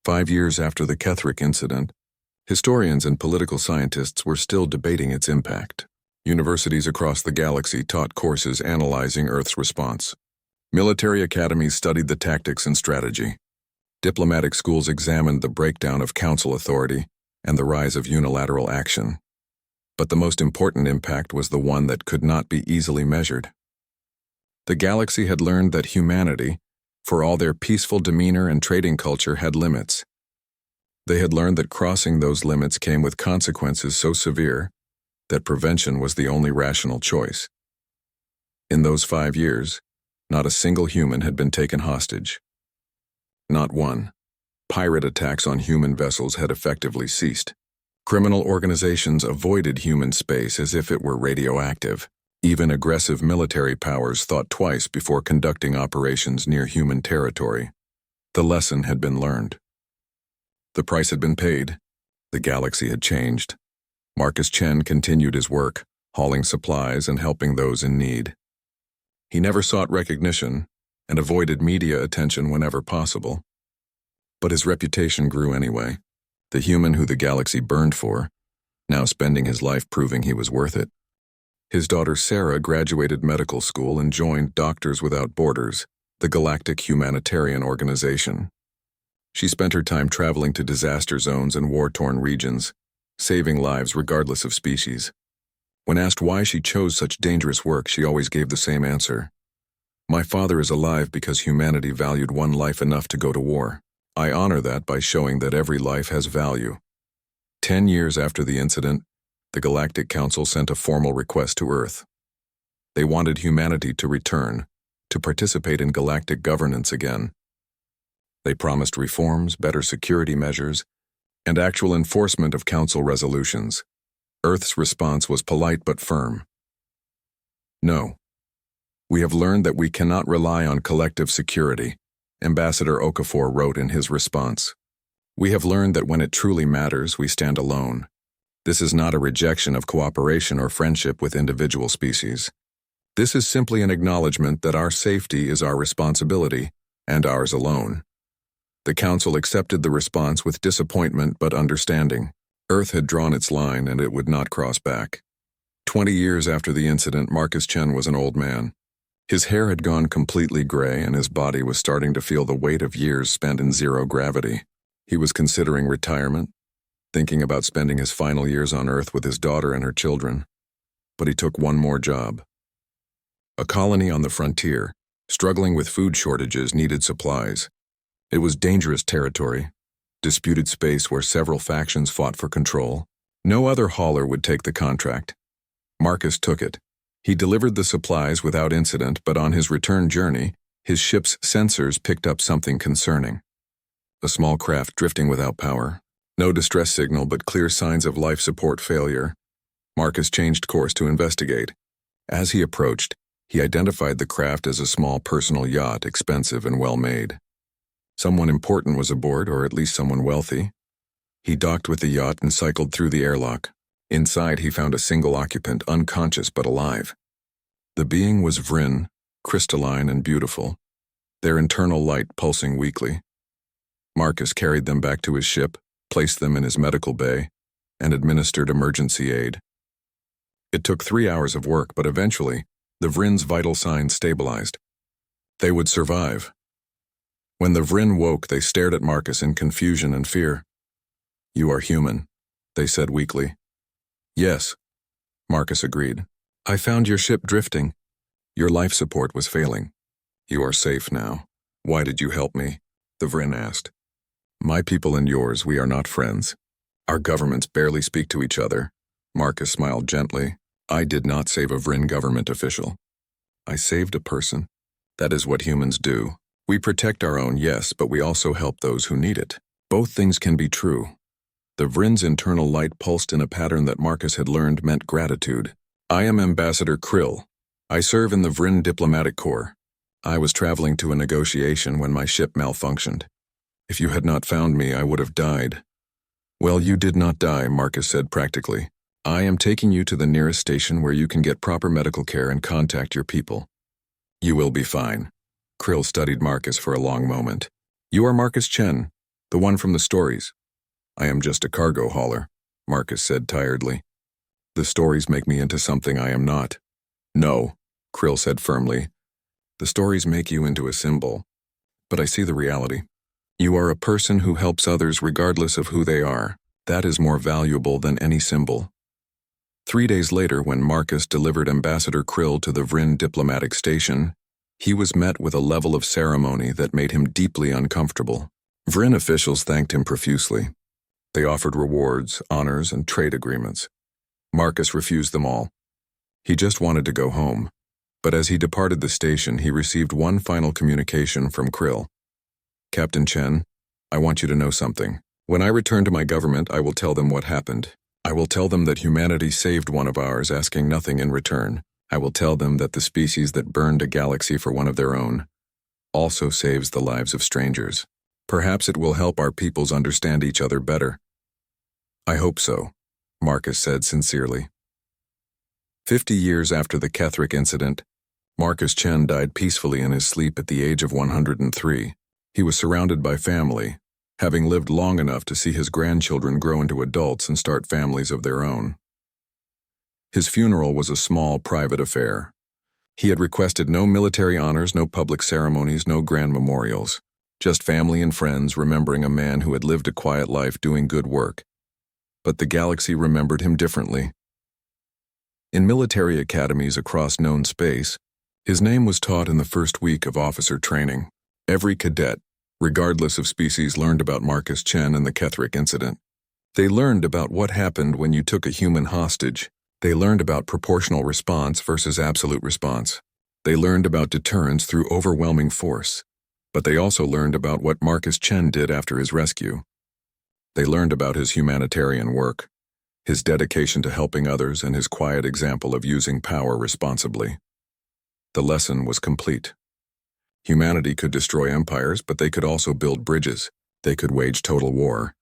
5 years after the Ketherick incident, historians and political scientists were still debating its impact. Universities across the galaxy taught courses analyzing Earth's response. Military academies studied the tactics and strategy. Diplomatic schools examined the breakdown of council authority and the rise of unilateral action. But the most important impact was the one that could not be easily measured. The galaxy had learned that humanity, for all their peaceful demeanor and trading culture, had limits. They had learned that crossing those limits came with consequences so severe that prevention was the only rational choice. In those 5 years, not a single human had been taken hostage. Not one. Pirate attacks on human vessels had effectively ceased. Criminal organizations avoided human space as if it were radioactive. Even aggressive military powers thought twice before conducting operations near human territory. The lesson had been learned. The price had been paid. The galaxy had changed. Marcus Chen continued his work, hauling supplies and helping those in need. He never sought recognition and avoided media attention whenever possible. But his reputation grew anyway. The human who the galaxy burned for, now spending his life proving he was worth it. His daughter Sarah graduated medical school and joined Doctors Without Borders, the galactic humanitarian organization. She spent her time traveling to disaster zones and war-torn regions, saving lives regardless of species. When asked why she chose such dangerous work, she always gave the same answer. My father is alive because humanity valued one life enough to go to war. I honor that by showing that every life has value. 10 years after the incident, the Galactic Council sent a formal request to Earth. They wanted humanity to return, to participate in galactic governance again. They promised reforms, better security measures, and actual enforcement of Council resolutions. Earth's response was polite but firm. No. We have learned that we cannot rely on collective security, Ambassador Okafor wrote in his response. We have learned that when it truly matters, we stand alone. This is not a rejection of cooperation or friendship with individual species. This is simply an acknowledgement that our safety is our responsibility, and ours alone. The Council accepted the response with disappointment but understanding. Earth had drawn its line and it would not cross back. 20 years after the incident, Marcus Chen was an old man. His hair had gone completely gray and his body was starting to feel the weight of years spent in zero gravity. He was considering retirement, thinking about spending his final years on Earth with his daughter and her children. But he took one more job. A colony on the frontier, struggling with food shortages, needed supplies. It was dangerous territory, disputed space where several factions fought for control. No other hauler would take the contract. Marcus took it. He delivered the supplies without incident, but on his return journey, his ship's sensors picked up something concerning. A small craft drifting without power. No distress signal, but clear signs of life support failure. Marcus changed course to investigate. As he approached, he identified the craft as a small personal yacht, expensive and well-made. Someone important was aboard, or at least someone wealthy. He docked with the yacht and cycled through the airlock. Inside, he found a single occupant, unconscious but alive. The being was Vryn, crystalline and beautiful, their internal light pulsing weakly. Marcus carried them back to his ship, placed them in his medical bay, and administered emergency aid. It took 3 hours of work, but eventually, the Vryn's vital signs stabilized. They would survive. When the Vryn woke, they stared at Marcus in confusion and fear. "You are human," they said weakly. "Yes." Marcus agreed. I found your ship drifting. Your life support was failing. You are safe now. Why did you help me? The Vryn asked. My people and yours, we are not friends. Our governments barely speak to each other. Marcus smiled gently. I did not save a Vryn government official. I saved a person. That is what humans do. We protect our own, yes, but we also help those who need it. Both things can be true. The Vryn's internal light pulsed in a pattern that Marcus had learned meant gratitude. I am Ambassador Krill. I serve in the Vryn Diplomatic Corps. I was traveling to a negotiation when my ship malfunctioned. If you had not found me, I would have died. Well, you did not die, Marcus said practically. I am taking you to the nearest station where you can get proper medical care and contact your people. You will be fine. Krill studied Marcus for a long moment. You are Marcus Chen, the one from the stories. I am just a cargo hauler, Marcus said tiredly. The stories make me into something I am not. No, Krill said firmly. The stories make you into a symbol. But I see the reality. You are a person who helps others regardless of who they are. That is more valuable than any symbol. 3 days later, when Marcus delivered Ambassador Krill to the Vryn diplomatic station, he was met with a level of ceremony that made him deeply uncomfortable. Vryn officials thanked him profusely. They offered rewards, honors, and trade agreements. Marcus refused them all. He just wanted to go home. But as he departed the station, he received one final communication from Krill. Captain Chen, I want you to know something. When I return to my government, I will tell them what happened. I will tell them that humanity saved one of ours, asking nothing in return. I will tell them that the species that burned a galaxy for one of their own also saves the lives of strangers. Perhaps it will help our peoples understand each other better. I hope so, Marcus said sincerely. 50 years after the Ketheric incident, Marcus Chen died peacefully in his sleep at the age of 103. He was surrounded by family, having lived long enough to see his grandchildren grow into adults and start families of their own. His funeral was a small, private affair. He had requested no military honors, no public ceremonies, no grand memorials. Just family and friends remembering a man who had lived a quiet life doing good work. But the galaxy remembered him differently. In military academies across known space, his name was taught in the first week of officer training. Every cadet, regardless of species, learned about Marcus Chen and the Ketheric incident. They learned about what happened when you took a human hostage. They learned about proportional response versus absolute response. They learned about deterrence through overwhelming force. But they also learned about what Marcus Chen did after his rescue. They learned about his humanitarian work, his dedication to helping others, and his quiet example of using power responsibly. The lesson was complete. Humanity could destroy empires, but they could also build bridges. They could wage total war,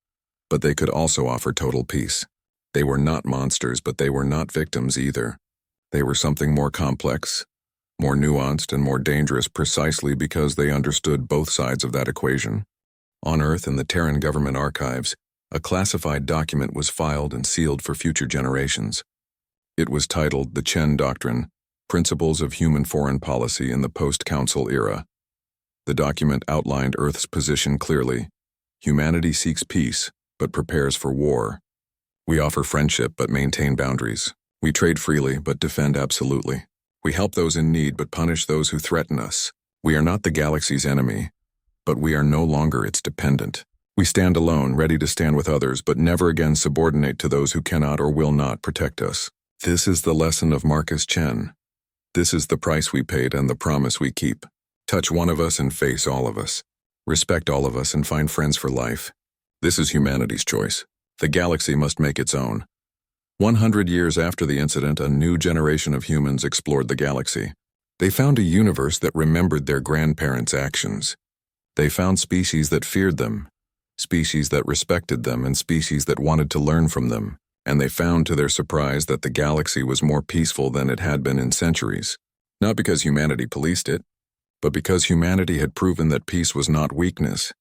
but they could also offer total peace. They were not monsters, but they were not victims either. They were something more complex, more nuanced, and more dangerous precisely because they understood both sides of that equation. On Earth, in the Terran government archives, a classified document was filed and sealed for future generations. It was titled The Chen Doctrine, Principles of Human Foreign Policy in the Post-Council Era. The document outlined Earth's position clearly. Humanity seeks peace, but prepares for war. We offer friendship, but maintain boundaries. We trade freely, but defend absolutely. We help those in need, but punish those who threaten us. We are not the galaxy's enemy, but we are no longer its dependent. We stand alone, ready to stand with others, but never again subordinate to those who cannot or will not protect us. This is the lesson of Marcus Chen. This is the price we paid and the promise we keep. Touch one of us and face all of us. Respect all of us and find friends for life. This is humanity's choice. The galaxy must make its own. 100 years after the incident, a new generation of humans explored the galaxy. They found a universe that remembered their grandparents' actions. They found species that feared them, species that respected them, and species that wanted to learn from them. And they found to their surprise that the galaxy was more peaceful than it had been in centuries. Not because humanity policed it, but because humanity had proven that peace was not weakness,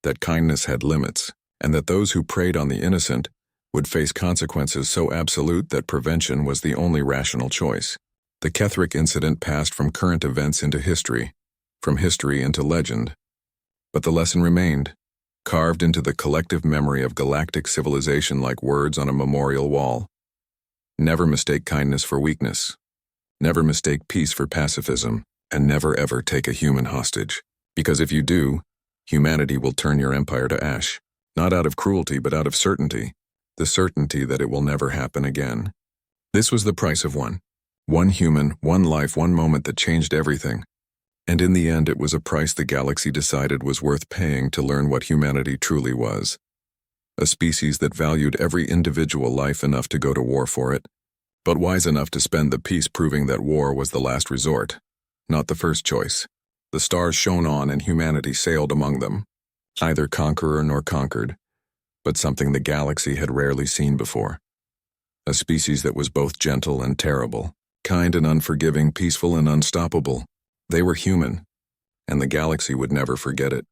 that kindness had limits, and that those who preyed on the innocent would face consequences so absolute that prevention was the only rational choice. The Ketheric incident passed from current events into history, from history into legend. But the lesson remained, carved into the collective memory of galactic civilization like words on a memorial wall. Never mistake kindness for weakness. Never mistake peace for pacifism, and never ever take a human hostage. Because if you do, humanity will turn your empire to ash. Not out of cruelty, but out of certainty. The certainty that it will never happen again. This was the price of one. One human, one life, one moment that changed everything. And in the end, it was a price the galaxy decided was worth paying to learn what humanity truly was. A species that valued every individual life enough to go to war for it, but wise enough to spend the peace proving that war was the last resort, not the first choice. The stars shone on and humanity sailed among them, neither conqueror nor conquered, but something the galaxy had rarely seen before. A species that was both gentle and terrible, kind and unforgiving, peaceful and unstoppable. They were human, and the galaxy would never forget it.